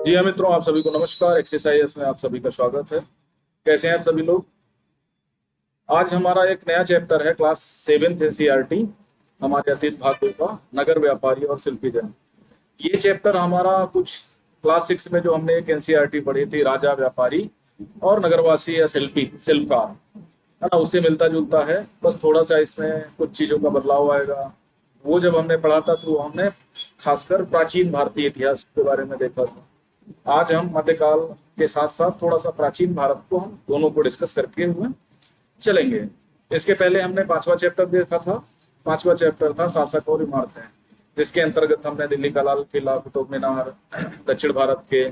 जी हाँ मित्रों, आप सभी को नमस्कार। एक्सरसाइज में आप सभी का स्वागत है। कैसे हैं आप सभी लोग? आज हमारा एक नया चैप्टर है, क्लास 7th एनसीईआरटी, हमारे अतीत भागों का, नगर व्यापारी और शिल्पी जन। ये चैप्टर हमारा कुछ क्लास 6 में जो हमने एक एनसीईआरटी पढ़ी थी, राजा व्यापारी और नगरवासी या शिल्पी शिल्पकार, है ना, उससे मिलता जुलता है। बस थोड़ा सा इसमें कुछ चीजों का बदलाव आएगा। वो जब हमने पढ़ा था तो हमने खासकर प्राचीन भारतीय इतिहास के बारे में देखा था। आज हम मध्यकाल के साथ साथ थोड़ा सा प्राचीन भारत को, हम दोनों को डिस्कस करके हुए चलेंगे। इसके पहले हमने पांचवा चैप्टर देखा था। पांचवा चैप्टर था शासक और इमारतें, जिसके अंतर्गत हमने दिल्ली का लाल किला, कुतुब मीनार, दक्षिण भारत के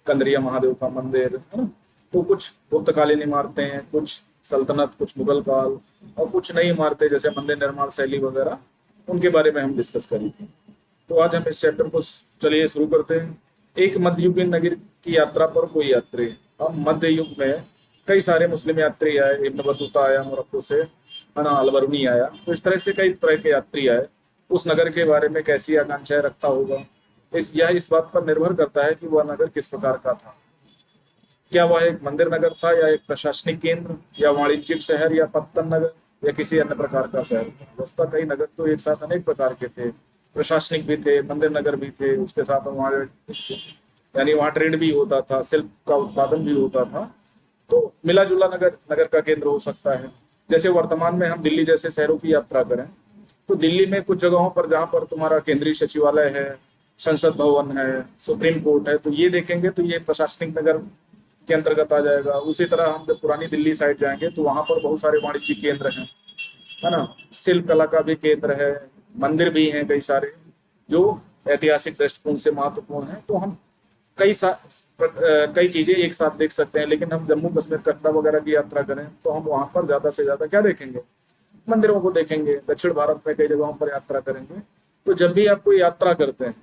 कंदरिया महादेव का मंदिर, है ना, तो कुछ गुप्तकालीन इमारतें, कुछ सल्तनत, कुछ मुगल काल और कुछ नई इमारतें जैसे मंदिर निर्माण शैली वगैरह, उनके बारे में हम डिस्कस करेंगे। तो आज हम इस चैप्टर को चलिए शुरू करते हैं। एक मध्ययुगीन नगर की यात्रा पर कोई यात्री। अब मध्य युग में कई सारे मुस्लिम यात्री आए, इब्न बतूता आया मोरक्को से, है ना, अलबरूनी आया। तो इस तरह से कई तरह के यात्री आए। उस नगर के बारे में कैसी आकांक्षाएं रखता होगा, इस बात पर निर्भर करता है कि वह नगर किस प्रकार का था। क्या वह एक मंदिर नगर था, या एक प्रशासनिक केंद्र, या वाणिज्यिक शहर, या पत्तन नगर, या किसी अन्य प्रकार का शहर। वस्तुतः कई नगर तो एक साथ अनेक प्रकार के थे, प्रशासनिक भी थे, मंदिर नगर भी थे, उसके साथ वहाँ यानी वहाँ ट्रेड भी होता था, शिल्प का उत्पादन भी होता था। तो मिला जुला नगर नगर का केंद्र हो सकता है। जैसे वर्तमान में हम दिल्ली जैसे शहरों की यात्रा करें, तो दिल्ली में कुछ जगहों पर जहाँ पर तुम्हारा केंद्रीय सचिवालय है, संसद भवन है, सुप्रीम कोर्ट है, तो ये देखेंगे तो ये प्रशासनिक नगर के अंतर्गत आ जाएगा। उसी तरह हम जब पुरानी दिल्ली साइड जाएंगे तो वहां पर बहुत सारे वाणिज्यिक केंद्र हैं, है ना, शिल्प कला का भी केंद्र है, मंदिर भी हैं कई सारे जो ऐतिहासिक दृष्टिकोण से महत्वपूर्ण है। तो हम कई चीजें एक साथ देख सकते हैं। लेकिन हम जम्मू कश्मीर कटरा वगैरह की यात्रा करें तो हम वहां पर ज्यादा से ज्यादा क्या देखेंगे? मंदिरों को देखेंगे। दक्षिण भारत में कई जगहों पर यात्रा करेंगे। तो जब भी आप कोई यात्रा करते हैं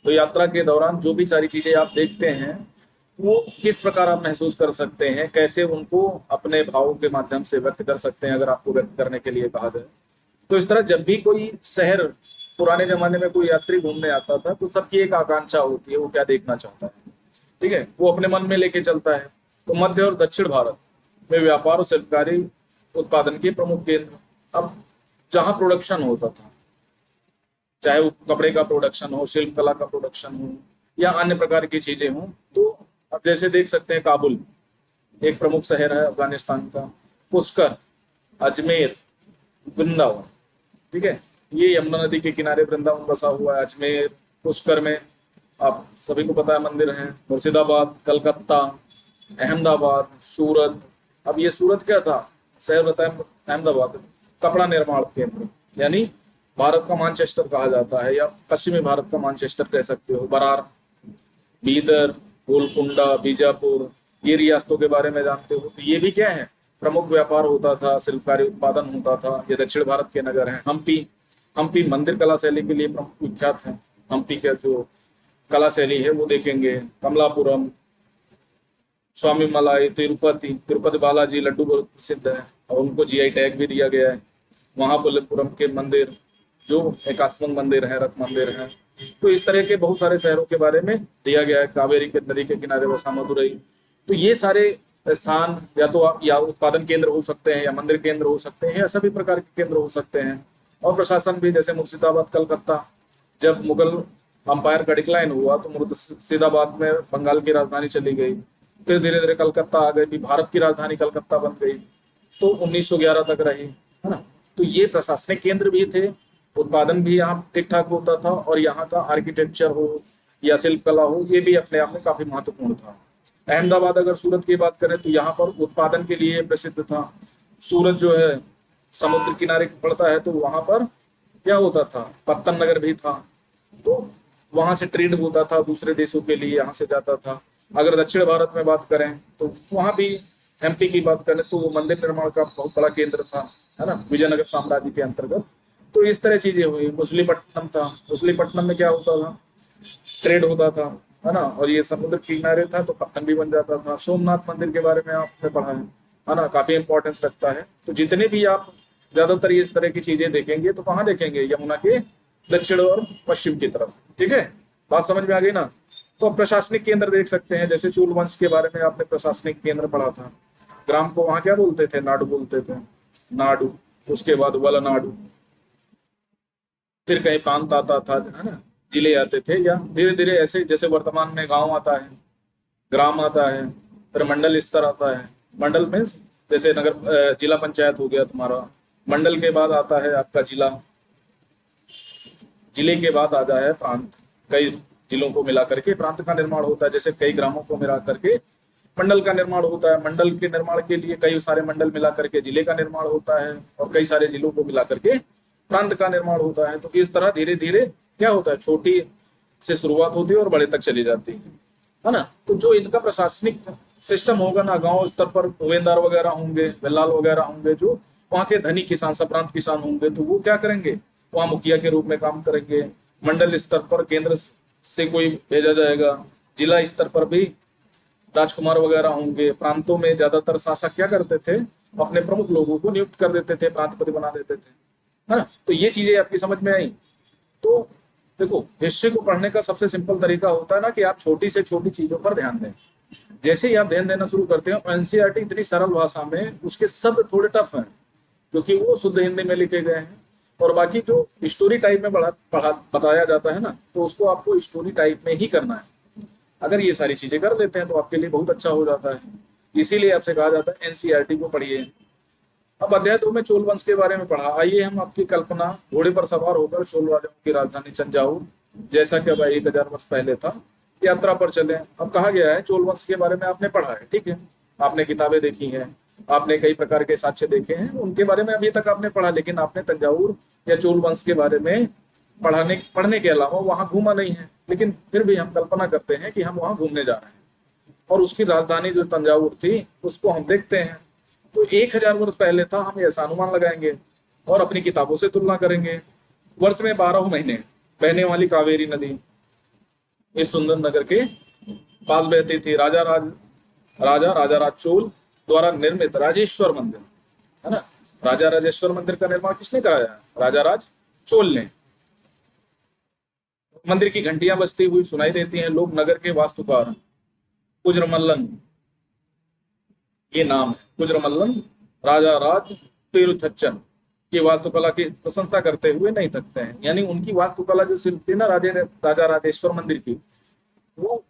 तो यात्रा के दौरान जो भी सारी चीजें आप देखते हैं, वो किस प्रकार आप महसूस कर सकते हैं, कैसे उनको अपने भावों के माध्यम से व्यक्त कर सकते हैं, अगर आपको व्यक्त करने के लिए कहा जाए। तो इस तरह जब भी कोई शहर, पुराने जमाने में कोई यात्री घूमने आता था, तो सबकी एक आकांक्षा होती है, वो क्या देखना चाहता है, ठीक है, वो अपने मन में लेके चलता है। तो मध्य और दक्षिण भारत में व्यापार और शिल्पकारी उत्पादन के प्रमुख केंद्र। अब जहां प्रोडक्शन होता था, चाहे वो कपड़े का प्रोडक्शन हो, शिल्प कला का प्रोडक्शन हो, या अन्य प्रकार की चीजें हों, तो अब जैसे देख सकते हैं, काबुल एक प्रमुख शहर है अफगानिस्तान का, पुष्कर, अजमेर, वृंदावन, ठीक है, ये यमुना नदी के किनारे वृंदावन बसा हुआ है। अजमेर, पुष्कर में आप सभी को पता है मंदिर है। मुर्शिदाबाद, कलकत्ता, अहमदाबाद, सूरत। अब ये सूरत क्या था? शहर बताए अहमदाबाद, कपड़ा निर्माण केंद्र, यानी भारत का मानचेस्टर कहा जाता है, या पश्चिमी भारत का मानचेस्टर कह सकते हो। बरार, बीदर, गोलकुंडा, बीजापुर, ये रियासतों के बारे में जानते हो। तो ये भी क्या है? प्रमुख व्यापार होता था, शिल्पकारी उत्पादन होता था। ये दक्षिण भारत के नगर हैं। हम्पी, हम्पी मंदिर कला शैली के लिए प्रमुख विख्यात है। हम्पी का जो कला शैली है वो देखेंगे। कमलापुरम, स्वामी मलाई, तिरुपति, तिरुपति बालाजी लड्डू बहुत प्रसिद्ध है और उनको जीआई टैग भी दिया गया है। महाबलीपुरम के मंदिर जो एकाश्वंग मंदिर है, रथ मंदिर है। तो इस तरह के बहुत सारे शहरों के बारे में दिया गया है। कावेरी के नदी के किनारे बसा मदुरई। तो ये सारे स्थान या तो या उत्पादन केंद्र हो सकते हैं, या मंदिर केंद्र हो सकते हैं, या सभी प्रकार के केंद्र हो सकते हैं। और प्रशासन भी, जैसे मुर्शिदाबाद, कलकत्ता, जब मुगल अंपायर का डिक्लाइन हुआ तो मुर्शिदाबाद में बंगाल की राजधानी चली गई। फिर धीरे धीरे कलकत्ता आ गई, भी भारत की राजधानी कलकत्ता बन गई, तो 1911 तक रही, है ना। तो ये प्रशासनिक केंद्र भी थे, उत्पादन भी यहाँ ठीक ठाक होता था, और यहाँ का आर्किटेक्चर हो या शिल्प कला हो, ये भी अपने आप में काफी महत्वपूर्ण था। अहमदाबाद, अगर सूरत की बात करें तो यहाँ पर उत्पादन के लिए प्रसिद्ध था। सूरत जो है समुद्र किनारे पड़ता है, तो वहां पर क्या होता था? पत्तन नगर भी था। तो वहां से ट्रेड होता था, दूसरे देशों के लिए यहाँ से जाता था। अगर दक्षिण भारत में बात करें तो वहां भी, एमपी की बात करें तो वो मंदिर निर्माण का बहुत बड़ा केंद्र था, है ना, विजयनगर साम्राज्य के अंतर्गत। तो इस तरह चीजें हुई। मुसलीपट्टनम था। मुसलीपट्टनम में क्या होता था? ट्रेड होता था, है ना, और ये समुद्र किनारे था तो पत्तन भी बन जाता था। सोमनाथ मंदिर के बारे में आपने पढ़ा है ना, काफी इंपॉर्टेंस रखता है। तो जितने भी आप ज्यादातर ये इस तरह की चीजें देखेंगे तो कहाँ देखेंगे? यमुना के दक्षिण और पश्चिम की तरफ, ठीक है। बात समझ में आ गई ना? तो अब प्रशासनिक केंद्र देख सकते हैं, जैसे चूल वंश के बारे में आपने प्रशासनिक केंद्र पढ़ा था। ग्राम को वहां क्या बोलते थे? नाडु बोलते थे, नाडु। उसके बाद वलनाडु, फिर कहीं प्रांत आता था, है ना, जिले आते थे, या धीरे धीरे ऐसे जैसे वर्तमान में गांव आता है, ग्राम आता है, फिर मंडल स्तर आता है। मंडल में जैसे नगर जिला पंचायत हो गया तुम्हारा। मंडल के बाद आता है आपका जिला, जिले के बाद आ जाए प्रांत। कई जिलों को मिला करके प्रांत का निर्माण होता है, जैसे कई ग्रामों को मिला करके मंडल का निर्माण होता है। मंडल के निर्माण के लिए कई सारे मंडल मिला करके जिले का निर्माण होता है, और कई सारे जिलों को मिला करके प्रांत का निर्माण होता है। तो इस तरह धीरे धीरे क्या होता है, छोटी से शुरुआत होती है और बड़े तक चली जाती है ना। तो जो इनका प्रशासनिक सिस्टम होगा ना, गांव स्तर पर हुवेंदार वगैरह होंगे, वेल्लाल वगैरह होंगे, जो वहाँ के धनी किसान, सप्रांत किसान होंगे, तो वो क्या करेंगे, वहाँ मुखिया के रूप में काम करेंगे। मंडल स्तर पर केंद्र से कोई भेजा जाएगा, जिला स्तर पर भी राजकुमार वगैरह होंगे। प्रांतों में ज्यादातर शासक क्या करते थे, अपने प्रमुख लोगों को नियुक्त कर देते थे, प्रांतपति बना देते थे, है ना। तो ये चीजें आपकी समझ में आई। तो देखो, हिस्ट्री को पढ़ने का सबसे सिंपल तरीका होता है ना कि आप छोटी से छोटी चीजों पर ध्यान दें। जैसे ही आप ध्यान देना शुरू करते हो, एनसीईआरटी इतनी सरल भाषा में, उसके शब्द थोड़े टफ हैं क्योंकि वो शुद्ध हिंदी में लिखे गए हैं, और बाकी जो स्टोरी टाइप में बताया जाता है ना, तो उसको आपको स्टोरी टाइप में ही करना है। अगर ये सारी चीजें कर लेते हैं तो आपके लिए बहुत अच्छा हो जाता है। इसीलिए आपसे कहा जाता है एनसीईआरटी को पढ़िए। अब अध्याय 2 में चोल वंश के बारे में पढ़ा। आइए हम आपकी कल्पना, घोड़े पर सवार होकर चोल राजाओं की राजधानी तंजावुर, जैसा कि अब 1000 वर्ष पहले था, यात्रा पर चले। अब कहा गया है चोल वंश के बारे में आपने पढ़ा है, ठीक है, आपने किताबें देखी हैं, आपने कई प्रकार के साक्ष्य देखे हैं, उनके बारे में अभी तक आपने पढ़ा, लेकिन आपने तंजावुर या चोल वंश के बारे में पढ़ने के अलावा वहां घूमा नहीं है। लेकिन फिर भी हम कल्पना करते हैं कि हम वहां घूमने जा रहे हैं, और उसकी राजधानी जो तंजावुर थी उसको हम देखते हैं। तो 1000 वर्ष पहले था, हम ऐसा अनुमान लगाएंगे और अपनी किताबों से तुलना करेंगे। वर्ष में 12 महीने बहने वाली कावेरी नदी इस सुंदर नगर के पास बहती थी। राजा राज चोल द्वारा निर्मित राजेश्वर मंदिर, है ना, राजा राजेश्वर मंदिर का निर्माण किसने कराया? राजा राज चोल ने। मंदिर की घंटियां बजती हुई सुनाई देती हैं। लोग नगर के वास्तुकार कुजरमल्लन, ये नाम है कुजरमल्लन, राजा राज पेरुथच्चन की वास्तुकला की प्रशंसा करते हुए नहीं थकते हैं। यानी उनकी वास्तुकला जो शिल्प थी ना राजा राजेश्वर मंदिर की, वो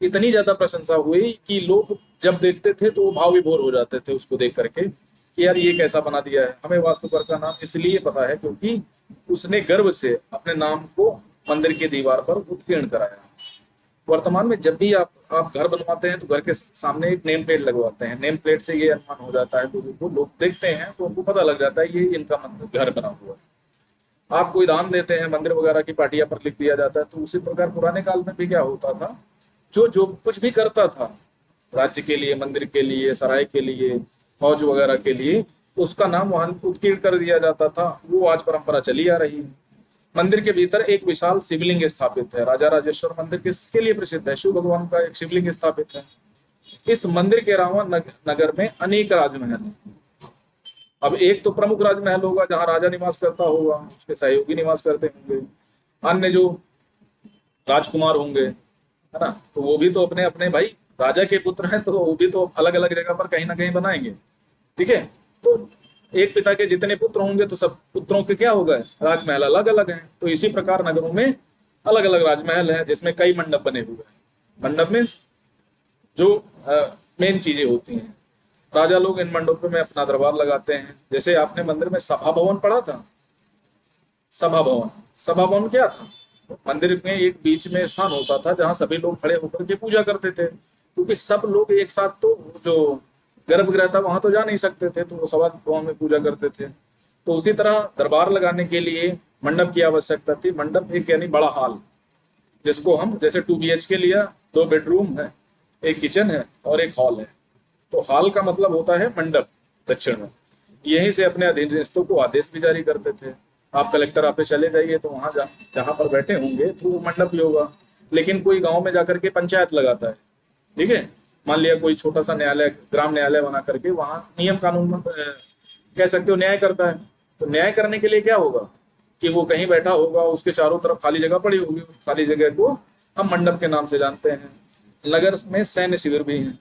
इतनी ज्यादा प्रशंसा हुई कि लोग जब देखते थे तो वो भाव विभोर हो जाते थे उसको देख करके कि यार ये कैसा बना दिया है। हमें वास्तुकार का नाम इसलिए पता है क्योंकि उसने गर्व से अपने नाम को मंदिर की दीवार पर उत्कीर्ण कराया। वर्तमान में जब भी आप घर बनवाते हैं तो घर के सामने एक नेम प्लेट लगवाते हैं। नेम प्लेट से ये अनुमान हो जाता है, तो लोग देखते हैं तो उनको पता लग जाता है ये इनका मंदिर घर बना हुआ है। आप कोई दान देते हैं, मंदिर वगैरह की पाटिया पर लिख दिया जाता है। तो उसी प्रकार पुराने काल में भी क्या होता था, जो कुछ भी करता था राज्य के लिए, मंदिर के लिए, सराय के लिए, फौज वगैरह के लिए, उसका नाम वहां उत्कीर्ण कर दिया जाता था। वो आज परंपरा चली आ रही है। मंदिर के भीतर एक विशाल शिवलिंग स्थापित है। राजा राजेश्वर मंदिर किसके लिए प्रसिद्ध है? शिव भगवान का एक शिवलिंग स्थापित है। इस मंदिर के अलावा नगर में अनेक राजमहल हैं। अब एक तो प्रमुख राजमहल होगा जहां राजा निवास करता होगा, उसके सहयोगी निवास करते होंगे, अन्य जो राजकुमार होंगे, है ना, तो वो भी तो अपने अपने भाई राजा के पुत्र हैं, तो वो भी तो अलग अलग जगह पर कहीं ना कहीं बनाएंगे, ठीक है। तो एक पिता के जितने पुत्र होंगे तो सब पुत्रों के क्या होगा, राजमहल अलग अलग हैं। तो इसी प्रकार नगरों में अलग अलग राजमहल हैं जिसमें कई मंडप बने हुए हैं। मंडप में जो मेन चीजें होती हैं, राजा लोग इन मंडपों में अपना दरबार लगाते हैं। जैसे आपने मंदिर में सभा भवन पढ़ा था, सभा भवन क्या था? मंदिर में एक बीच में स्थान होता था जहां सभी लोग खड़े होकर के पूजा करते थे, क्योंकि सब लोग एक साथ, तो जो गर्भगृह था वहां तो जा नहीं सकते थे, तो वो सभा भवन में पूजा करते थे। तो उसी तरह दरबार लगाने के लिए मंडप की आवश्यकता थी। मंडप एक यानी बड़ा हॉल, जिसको हम जैसे 2 BHK लिया, 2 बेडरूम है, एक किचन है और एक हॉल है। तो हॉल का मतलब होता है मंडप दक्षिण में। यहीं से अपने अधीनस्थों को आदेश भी जारी करते थे। आप कलेक्टर ऑफिस चले जाइए तो वहां जहां पर बैठे होंगे तो वो मंडप ही होगा। लेकिन कोई गांव में जाकर के पंचायत लगाता है, ठीक है, मान लिया कोई छोटा सा न्यायालय, ग्राम न्यायालय बना करके वहां नियम कानून कह सकते हो न्याय करता है। तो न्याय करने के लिए क्या होगा कि वो कहीं बैठा होगा, उसके चारों तरफ खाली जगह पड़ी होगी, खाली जगह को हम मंडप के नाम से जानते हैं। नगर में सैन्य शिविर भी हैं,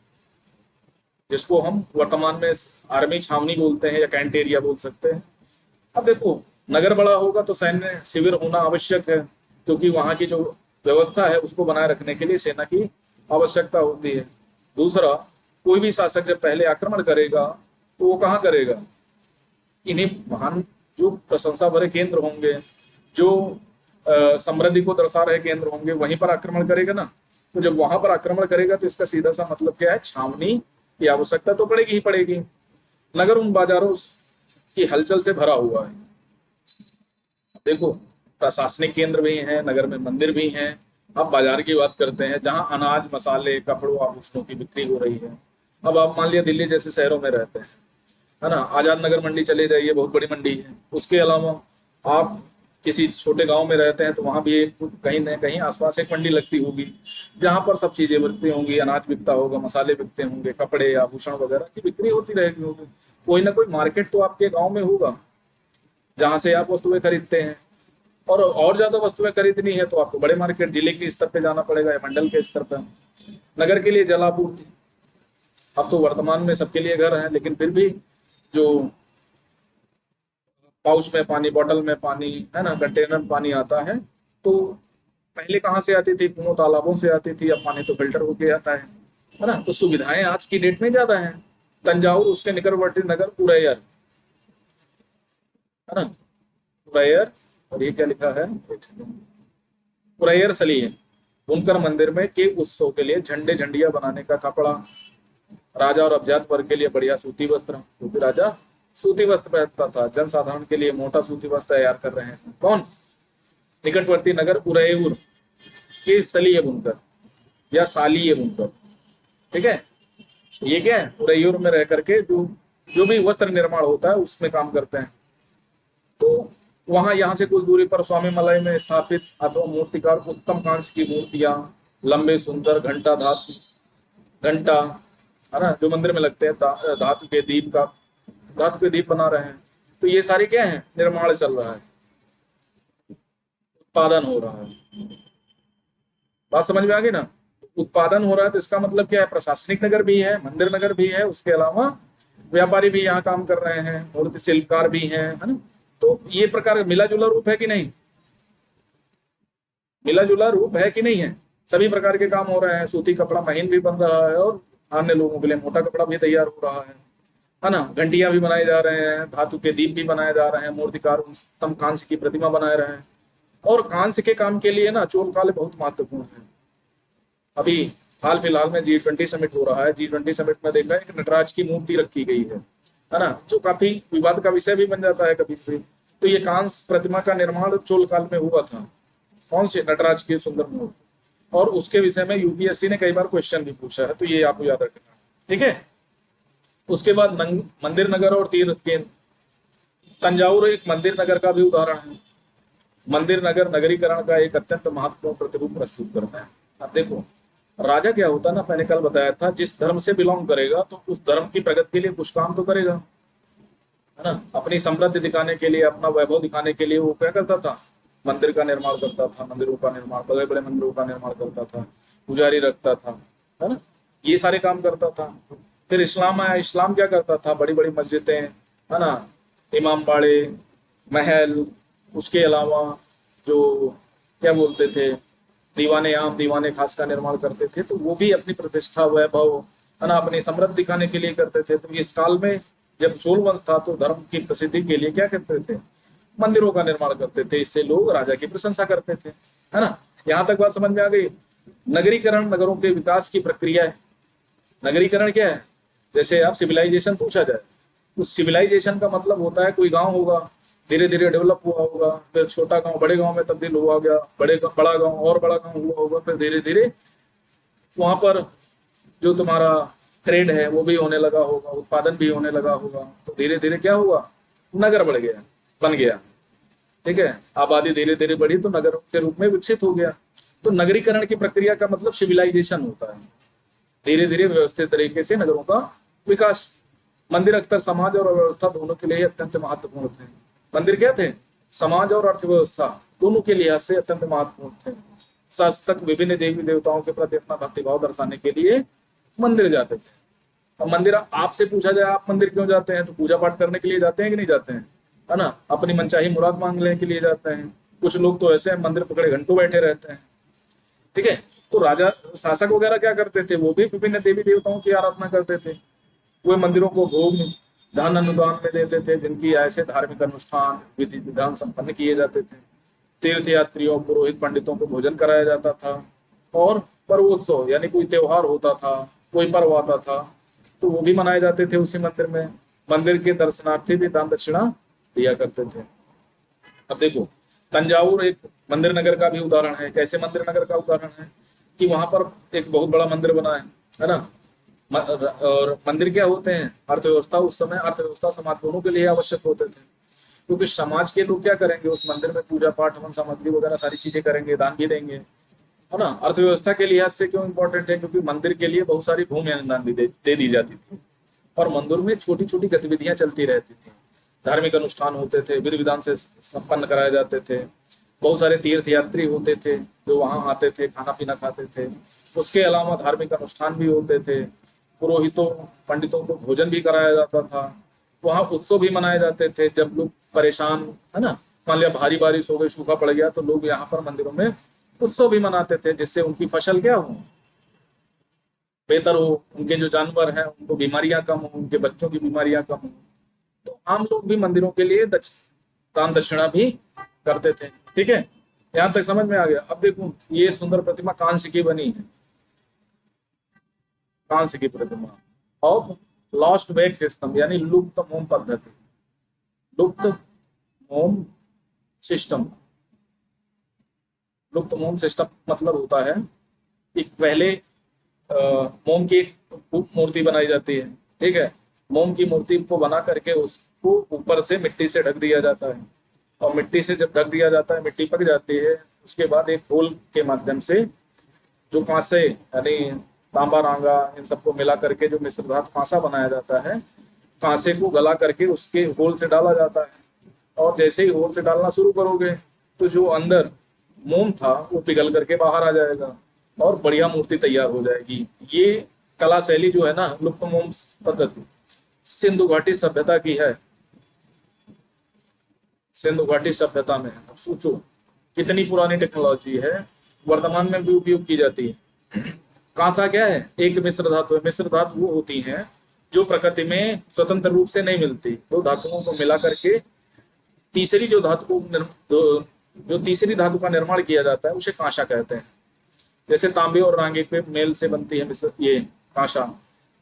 जिसको हम वर्तमान में आर्मी छावनी बोलते हैं या कैंट एरिया बोल सकते हैं। अब देखो, नगर बड़ा होगा तो सैन्य शिविर होना आवश्यक है, क्योंकि वहां की जो व्यवस्था है उसको बनाए रखने के लिए सेना की आवश्यकता होती है। दूसरा, कोई भी शासक जब पहले आक्रमण करेगा तो वो कहाँ करेगा? इन्हीं महान जो प्रशंसा भरे केंद्र होंगे, जो समृद्धि को दर्शा रहे केंद्र होंगे, वहीं पर आक्रमण करेगा ना। तो जब वहां पर आक्रमण करेगा तो इसका सीधा सा मतलब क्या है? छावनी की आवश्यकता तो पड़ेगी ही पड़ेगी। नगर उन बाजारों की हलचल से भरा हुआ है। देखो, प्रशासनिक केंद्र भी हैं, नगर में मंदिर भी हैं। अब बाजार की बात करते हैं, जहां अनाज, मसाले, कपड़ों, आभूषणों की बिक्री हो रही है। अब आप मान लिया दिल्ली जैसे शहरों में रहते हैं, है ना, आजाद नगर मंडी चले जाइए, बहुत बड़ी मंडी है। उसके अलावा आप किसी छोटे गांव में रहते हैं तो वहां भी एक कहीं न कहीं आसपास एक मंडी लगती होगी, जहां पर सब चीजें बिकती होंगी, अनाज बिकता होगा, मसाले बिकते होंगे, कपड़े, आभूषण वगैरह की बिक्री होती रहेगी होगी। कोई ना कोई मार्केट तो आपके गाँव में होगा जहां से आप वस्तुएं खरीदते हैं। और ज्यादा वस्तुएं खरीदनी है तो आपको बड़े मार्केट, जिले के स्तर पे जाना पड़ेगा या मंडल के स्तर पर। नगर के लिए जलापूर्ति, अब तो वर्तमान में सबके लिए घर है, लेकिन फिर भी जो पाउच में पानी, बॉटल में पानी, है ना, कंटेनर में पानी आता है, तो पहले कहाँ से आती थी? कुओं तालाबों से आती थी। अब पानी तो फिल्टर होके आता है ना। तो सुविधाएं आज की डेट में ज्यादा हैं। तंजावुर, उसके निकटवर्ती नगर उरैयर, है ना, उरैयर, और ये क्या लिखा है, उरैयर सलीम बुनकर मंदिर में के उत्सव के लिए झंडे झंडिया बनाने का कपड़ा, राजा और अभिजात वर्ग के लिए बढ़िया सूती वस्त्र, क्योंकि राजा सूती वस्त्र पहनता था, जनसाधारण के लिए मोटा सूती वस्त्र तैयार कर रहे हैं। कौन? निकटवर्ती नगर उरैयूर के सलीय बुनकर या सालीय बुनकर। ठीक है, ये क्या है? उरैयूर में रह करके जो जो भी वस्त्र निर्माण होता है उसमें काम करते हैं। तो वहां यहाँ से कुछ दूरी पर स्वामी मलाई में स्थापित अथवा मूर्तिकार उत्तम कांस्य की मूर्तियां, लंबे सुंदर घंटा धातु घंटा, है ना, जो मंदिर में लगते हैं, धातु के दीप बना रहे हैं। तो ये सारे क्या है? निर्माण चल रहा है, उत्पादन हो रहा है। बात समझ में आ गई ना? उत्पादन हो रहा है तो इसका मतलब क्या है? प्रशासनिक नगर भी है, मंदिर नगर भी है, उसके अलावा व्यापारी भी यहाँ काम कर रहे हैं, मूर्ति शिल्पकार भी हैं, है ना। तो ये प्रकार मिला जुला रूप है कि नहीं? मिला जुला रूप है कि नहीं है? सभी प्रकार के काम हो रहे हैं। सूती कपड़ा महीन भी बन रहा है और अन्य लोगों के लिए मोटा कपड़ा भी तैयार हो रहा है ना। घंटियां भी बनाए जा रहे हैं, धातु के दीप भी बनाए जा रहे हैं, मूर्तिकार उत्तम कांस्य की प्रतिमा बनाए रहे हैं। और कांस्य के काम के लिए ना चोल काले बहुत महत्वपूर्ण है। अभी हाल फिलहाल में G20 समिट हो रहा है। G20 समिट में देखा एक नटराज की मूर्ति रखी गई है ना, जो काफी विवाद का विषय भी बन जाता है कभी कभी। तो ये कांस्य प्रतिमा का निर्माण चोल काल में हुआ था। कौन से? नटराज की सुंदर मूर्ति। और उसके विषय में यूपीएससी ने कई बार क्वेश्चन भी पूछा है, तो ये आपको याद रखना। ठीक है, उसके बाद मंदिर नगर और तीर्थ केंद्र। तंजावुर एक मंदिर नगर का भी उदाहरण है। मंदिर नगर नगरीकरण का एक अत्यंत महत्वपूर्ण प्रतिरूप प्रस्तुत करता है। अब देखो, राजा क्या होता है ना, मैंने कल बताया था, जिस धर्म से बिलोंग करेगा तो उस धर्म की प्रगति के लिए कुछ काम तो करेगा, है ना। अपनी समृद्धि दिखाने के लिए, अपना वैभव दिखाने के लिए वो क्या करता था? मंदिर का निर्माण करता था, मंदिरों का निर्माण, बड़े बड़े मंदिरों का निर्माण करता था, पुजारी रखता था, है ना, ये सारे काम करता था। फिर इस्लाम आया। इस्लाम क्या करता था? बड़ी बड़ी मस्जिदें, है ना, इमाम बाड़े, महल, उसके अलावा जो क्या बोलते थे, दीवाने आम, दीवाने खास का निर्माण करते थे। तो वो भी अपनी प्रतिष्ठा, वैभव, है ना, अपनी समृद्धि दिखाने के लिए करते थे। तो इस काल में जब चोल वंश था तो धर्म की प्रसिद्धि के लिए क्या करते थे? मंदिरों का निर्माण करते थे। इससे लोग राजा की प्रशंसा करते थे, है ना। यहाँ तक बात समझ में आ गई? नगरीकरण नगरों के विकास की प्रक्रिया है। नगरीकरण क्या है? जैसे आप सिविलाइजेशन पूछा जाए, तो सिविलाइजेशन का मतलब होता है कोई गांव होगा, धीरे धीरे डेवलप हुआ होगा, फिर छोटा गांव बड़े गांव में तब्दील हुआ गया, बड़ा गांव और बड़ा गांव हुआ होगा, फिर धीरे धीरे वहां पर जो तुम्हारा ट्रेड है वो भी होने लगा होगा, उत्पादन भी होने लगा होगा। तो धीरे धीरे क्या हुआ? नगर बढ़ गया, बन गया। ठीक है, आबादी धीरे धीरे बढ़ी तो नगर के रूप में विकसित हो गया। तो नगरीकरण की प्रक्रिया का मतलब सिविलाइजेशन होता है, धीरे धीरे व्यवस्थित तरीके से नगरों का विकास। मंदिर अक्सर समाज और अर्थव्यवस्था दोनों के लिए अत्यंत महत्वपूर्ण थे। मंदिर क्या थे? समाज और अर्थव्यवस्था दोनों के लिहाज से अत्यंत महत्वपूर्ण थे। शासक विभिन्न देवी देवताओं के प्रति अपना भक्तिभाव दर्शाने के लिए मंदिर जाते थे। अब मंदिर आपसे पूछा जाए आप मंदिर क्यों जाते हैं, तो पूजा पाठ करने के लिए जाते हैं कि नहीं जाते हैं, है ना, अपनी मनचाही मुराद मांगने के लिए जाते हैं। कुछ लोग तो ऐसे मंदिर पकड़े घंटों बैठे रहते हैं। ठीक है, तो राजा शासक वगैरह क्या करते थे, वो भी विभिन्न देवी देवताओं की आराधना करते थे। वे मंदिरों को भोग धन अनुदान में देते थे, जिनकी ऐसे धार्मिक अनुष्ठान विधि विधान संपन्न किए जाते थे। तीर्थ यात्रियों पुरोहित पंडितों को भोजन कराया जाता था। और पर्वोत्सव यानी कोई त्योहार होता था, कोई पर्व आता था, तो वो भी मनाए जाते थे उसी मंदिर में। मंदिर के दर्शनार्थी भी दान दक्षिणा दिया करते थे। अब देखो, तंजावुर एक मंदिर नगर का भी उदाहरण है। कैसे मंदिर नगर का उदाहरण है कि वहां पर एक बहुत बड़ा मंदिर बना है ना। और मंदिर क्या होते हैं, अर्थव्यवस्था। उस समय अर्थव्यवस्था समाज दोनों के लिए आवश्यक होते थे, क्योंकि समाज के लोग क्या करेंगे, उस मंदिर में पूजा पाठ हवन सामग्री वगैरह सारी चीजें करेंगे, दान भी देंगे, है ना। अर्थव्यवस्था के लिहाज से क्यों इंपॉर्टेंट है, क्योंकि मंदिर के लिए बहुत सारी भूमि अनुदान भी दे दी जाती थी, और मंदिर में छोटी छोटी गतिविधियां चलती रहती थी। धार्मिक अनुष्ठान होते थे, विधि विधान से संपन्न कराए जाते थे। बहुत सारे तीर्थ यात्री होते थे जो वहां आते थे, खाना पीना खाते थे। उसके अलावा धार्मिक अनुष्ठान भी होते थे, पुरोहितों पंडितों को भोजन भी कराया जाता था। वहां उत्सव भी मनाए जाते थे। जब लोग परेशान, है ना, मान लिया भारी बारिश हो गई, सूखा पड़ गया, तो लोग यहाँ पर मंदिरों में उत्सव भी मनाते थे, जिससे उनकी फसल क्या हो, बेहतर हो, उनके जो जानवर हैं उनको बीमारियां कम हो, उनके बच्चों की बीमारियां कम हो। तो आम लोग भी मंदिरों के लिए दान दक्षिणा भी करते थे। ठीक है, यहाँ तक समझ में आ गया। अब देखो, ये सुंदर प्रतिमा कांस्य की बनी है, कांस्य की प्रतिमा, और लॉस्ट वेक सिस्टम यानी लुप्त मोम पद्धति। लुप्त मोम सिस्टम, लुप्त मोम सिस्टम मतलब होता है कि पहले मोम की एक मूर्ति बनाई जाती है। ठीक है, मोम की मूर्ति को बना करके उसको ऊपर से मिट्टी से ढक दिया जाता है, और मिट्टी से जब ढक दिया जाता है, मिट्टी पक जाती है, उसके बाद एक होल के माध्यम से जो कांसे यानी तांबा रांगा इन सबको मिला करके जो मिश्र धातु कांसा बनाया जाता है, कांसे को गला करके उसके होल से डाला जाता है। और जैसे ही होल से डालना शुरू करोगे तो जो अंदर मोम था वो पिघल करके बाहर आ जाएगा और बढ़िया मूर्ति तैयार हो जाएगी। ये कला शैली जो है ना, लुप्त मोम पद्धति सिंधु घाटी सभ्यता की है। सिंधु घाटी सभ्यता में, अब सोचो कितनी पुरानी टेक्नोलॉजी है, वर्तमान में भी उपयोग की जाती है। कांसा क्या है, एक मिश्र धातु है। मिश्र धातु वो होती हैं जो प्रकृति में स्वतंत्र रूप से नहीं मिलती। दो धातुओं को मिला करके तीसरी जो धातु को जो तीसरी धातु का निर्माण किया जाता है उसे कांसा कहते हैं। जैसे तांबे और रांगे के मेल से बनती है मिश्र ये कांसा।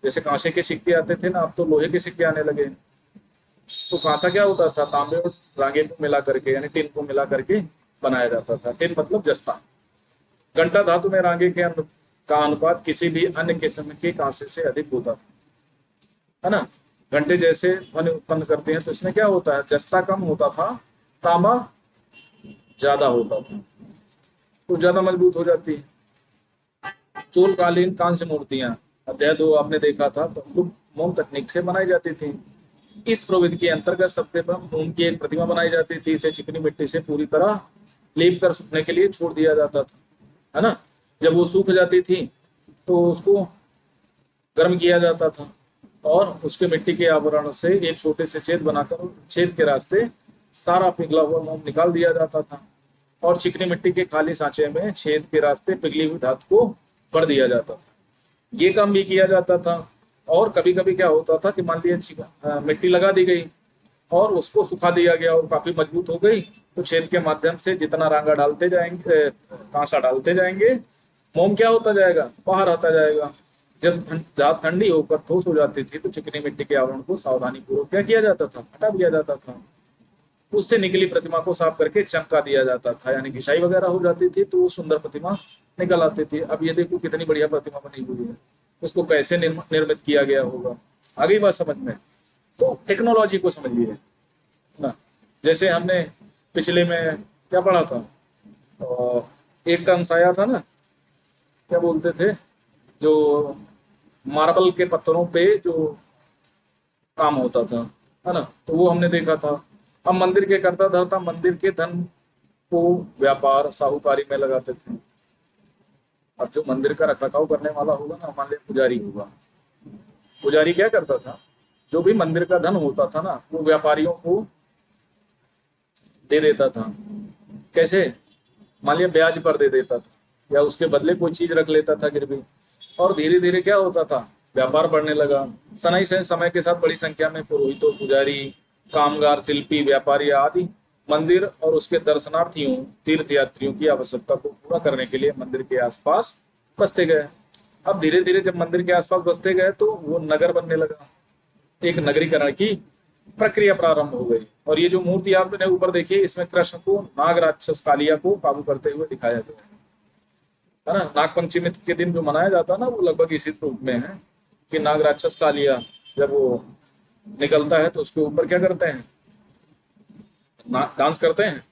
जैसे कांसे के सिक्के आते थे ना, अब तो लोहे के सिक्के आने लगे। तो कांसा क्या होता था, तांबे और रांगे को मिला करके यानी टिन को मिला करके बनाया जाता था। टिन मतलब जस्ता। घंटा धातु में रांगे के का अनुपात किसी भी अन्य किस्म के कांसे से अधिक होता था, है ना। घंटे जैसे ध्वनि उत्पन्न करते हैं तो इसमें क्या होता है, जस्ता कम होता था, तांबा ज्यादा होता था, तो ज्यादा मजबूत हो जाती है। चोलकालीन कांस्य मूर्तियां अध्याय 2 आपने देखा था, तो मोम तकनीक से बनाई जाती थी। इस प्रविधि के अंतर्गत सबसे पहले मोम की एक प्रतिमा बनाई जाती थी। इसे चिकनी मिट्टी से पूरी तरह लेप कर सूखने के लिए छोड़ दिया जाता था, है ना। जब वो सूख जाती थी तो उसको गर्म किया जाता था और उसके मिट्टी के आवरण से एक छोटे से छेद बनाकर छेद के रास्ते सारा पिघला हुआ मोम निकाल दिया जाता था, और चिकनी मिट्टी के खाली सांचे में छेद के रास्ते पिघली हुई धातु को भर दिया जाता था। ये काम भी किया जाता था। और कभी कभी क्या होता था कि मान लिया मिट्टी लगा दी गई और उसको सुखा दिया गया और काफी मजबूत हो गई, तो छेद के माध्यम से जितना रांगा डालते जाएंगे, कांसा डालते जाएंगे, मोम क्या होता जाएगा, बाहर आता जाएगा। जब धात ठंडी होकर ठोस हो जाती थी तो चिकनी मिट्टी के आवरण को सावधानी पूर्वक क्या किया जाता था, हटा दिया जाता था। उससे निकली प्रतिमा को साफ करके चमका दिया जाता था, यानी घिसाई वगैरह हो जाती थी तो वो सुंदर प्रतिमा निकल आती थी। अब ये देखो कितनी बढ़िया प्रतिमा बनी हुई है, उसको कैसे निर्मित किया गया होगा। आ गई बात समझ में। तो टेक्नोलॉजी को समझिए ना। जैसे हमने पिछले में क्या पढ़ा था, एक टर्म्स आया था ना, क्या बोलते थे, जो मार्बल के पत्थरों पे जो काम होता था, है ना, तो वो हमने देखा था। अब मंदिर के करता धरता मंदिर के धन को व्यापार साहूकारी में लगाते थे। अब जो मंदिर का रखरखाव करने वाला होगा ना, मान लिया पुजारी होगा, पुजारी क्या करता था, जो भी मंदिर का धन होता था ना वो व्यापारियों को दे देता था। कैसे? मान लिया ब्याज पर दे देता था, या उसके बदले कोई चीज रख लेता था गिरवी। और धीरे धीरे क्या होता था, व्यापार बढ़ने लगा। सनाई से समय के साथ बड़ी संख्या में पुरोहितों, पुजारी, कामगार, शिल्पी, व्यापारी आदि मंदिर और उसके दर्शनार्थियों, तीर्थ यात्रियों की आवश्यकता को पूरा करने के लिए मंदिर के आसपास बसते गए। अब धीरे धीरे जब मंदिर के आसपास बसते गए तो वो नगर बनने लगा, एक नगरीकरण की प्रक्रिया प्रारंभ हो गई। और ये जो मूर्ति आपने ऊपर देखी, इसमें कृष्ण को नाग राक्षस कालिया को काबू करते हुए दिखाया गया है ना। नाग पंचमी के दिन जो मनाया जाता है ना, वो लगभग इसी रूप में है कि नाग राक्षस कालिया जब वो निकलता है तो उसके ऊपर क्या करते हैं, डांस करते हैं।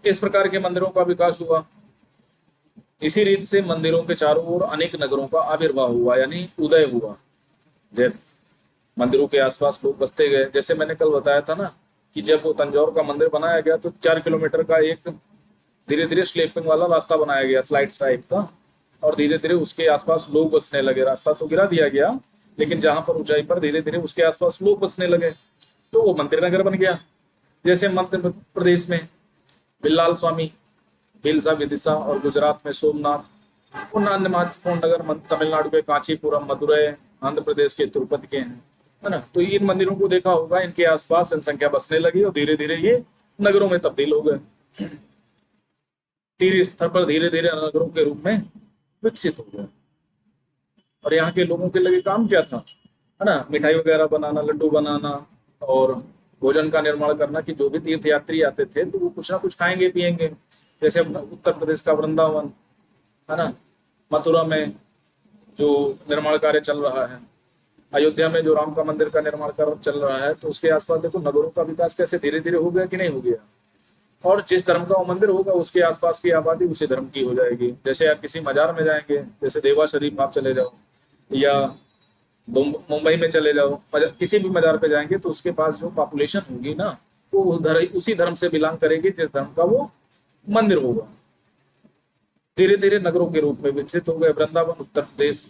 इस प्रकार के मंदिरों का विकास हुआ। इसी रीत से मंदिरों के चारों ओर अनेक नगरों का आविर्भाव हुआ, यानी उदय हुआ। जब मंदिरों के आसपास लोग बसते गए, जैसे मैंने कल बताया था ना कि जब वो तंजौर का मंदिर बनाया गया तो 4 किलोमीटर का एक धीरे धीरे स्लीपिंग वाला रास्ता बनाया गया, स्लाइड्स टाइप का। और धीरे धीरे उसके आसपास लोग बसने लगे। रास्ता तो गिरा दिया गया, लेकिन जहां पर ऊंचाई पर धीरे धीरे उसके आसपास लोग बसने लगे, तो वो मंदिर नगर बन गया। जैसे मध्य प्रदेश में बिल्लाल स्वामी, बिलसा विदिशा, और गुजरात में सोमनाथ। उन अन्य महत्वपूर्ण नगर तमिलनाडु के कांचीपुरम, मदुरई, आंध्र प्रदेश के तिरुपति के हैं, है ना। तो इन मंदिरों को देखा होगा, इनके आसपास जनसंख्या बसने लगी और धीरे धीरे ये नगरों में तब्दील हो गए। तीर स्तर पर धीरे धीरे नगरों के रूप में विकसित हो गए। और यहाँ के लोगों के लगे काम क्या था, है ना, मिठाई वगैरह बनाना, लड्डू बनाना और भोजन का निर्माण करना, कि जो भी तीर्थ यात्री आते थे तो वो कुछ ना कुछ खाएंगे पिएंगे। जैसे अपना उत्तर प्रदेश का वृंदावन, है ना, मथुरा में जो निर्माण कार्य चल रहा है, अयोध्या में जो राम का मंदिर का निर्माण कार्य चल रहा है, तो उसके आसपास देखो नगरों का विकास कैसे धीरे धीरे हो गया कि नहीं हो गया। और जिस धर्म का वो मंदिर होगा उसके आसपास की आबादी उसी धर्म की हो जाएगी। जैसे आप किसी मजार में जाएंगे, जैसे देवा शरीफ आप चले जाओ, या मुंबई में चले जाओ, किसी भी मजार पे जाएंगे तो उसके पास जो पॉपुलेशन होगी ना, वो उसी धर्म से बिलोंग करेगी जिस धर्म का वो मंदिर होगा। धीरे धीरे नगरों के रूप में विकसित हो गए। वृंदावन उत्तर प्रदेश,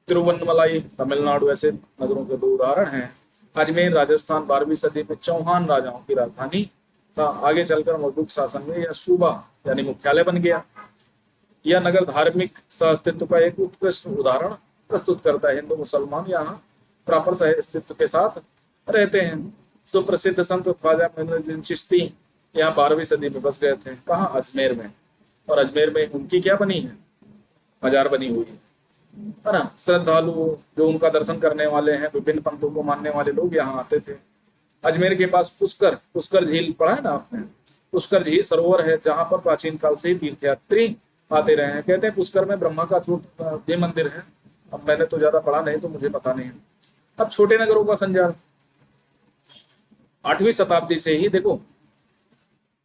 तिरुवन्नमलाई तमिलनाडु ऐसे नगरों के 2 उदाहरण हैं। अजमेर राजस्थान 12वीं सदी में चौहान राजाओं की राजधानी था। आगे चलकर मौजूद शासन में यह सूबा यानी मुख्यालय बन गया। यह नगर धार्मिक सह-अस्तित्व का एक उत्कृष्ट उदाहरण प्रस्तुत करता है। हिंदू मुसलमान यहाँ प्रॉपर सह अस्तित्व के साथ रहते हैं। सुप्रसिद्ध संत ख्वाजा मोइनुद्दीन चिश्ती यहाँ 12वीं सदी में बस गए थे। कहाँ? अजमेर में। और अजमेर में उनकी क्या बनी है? मजार बनी हुई है ना। श्रद्धालु जो उनका दर्शन करने वाले हैं, विभिन्न पंथों को मानने वाले लोग यहाँ आते थे। अजमेर के पास पुष्कर, पुष्कर झील पढ़ा है ना आपने? पुष्कर झील सरोवर है जहां पर प्राचीन काल से ही तीर्थयात्री आते रहे हैं। कहते हैं पुष्कर में ब्रह्मा का छोटा मंदिर है। अब मैंने तो ज्यादा पढ़ा नहीं तो मुझे पता नहीं है। अब छोटे नगरों का संजाल 8वीं शताब्दी से ही देखो,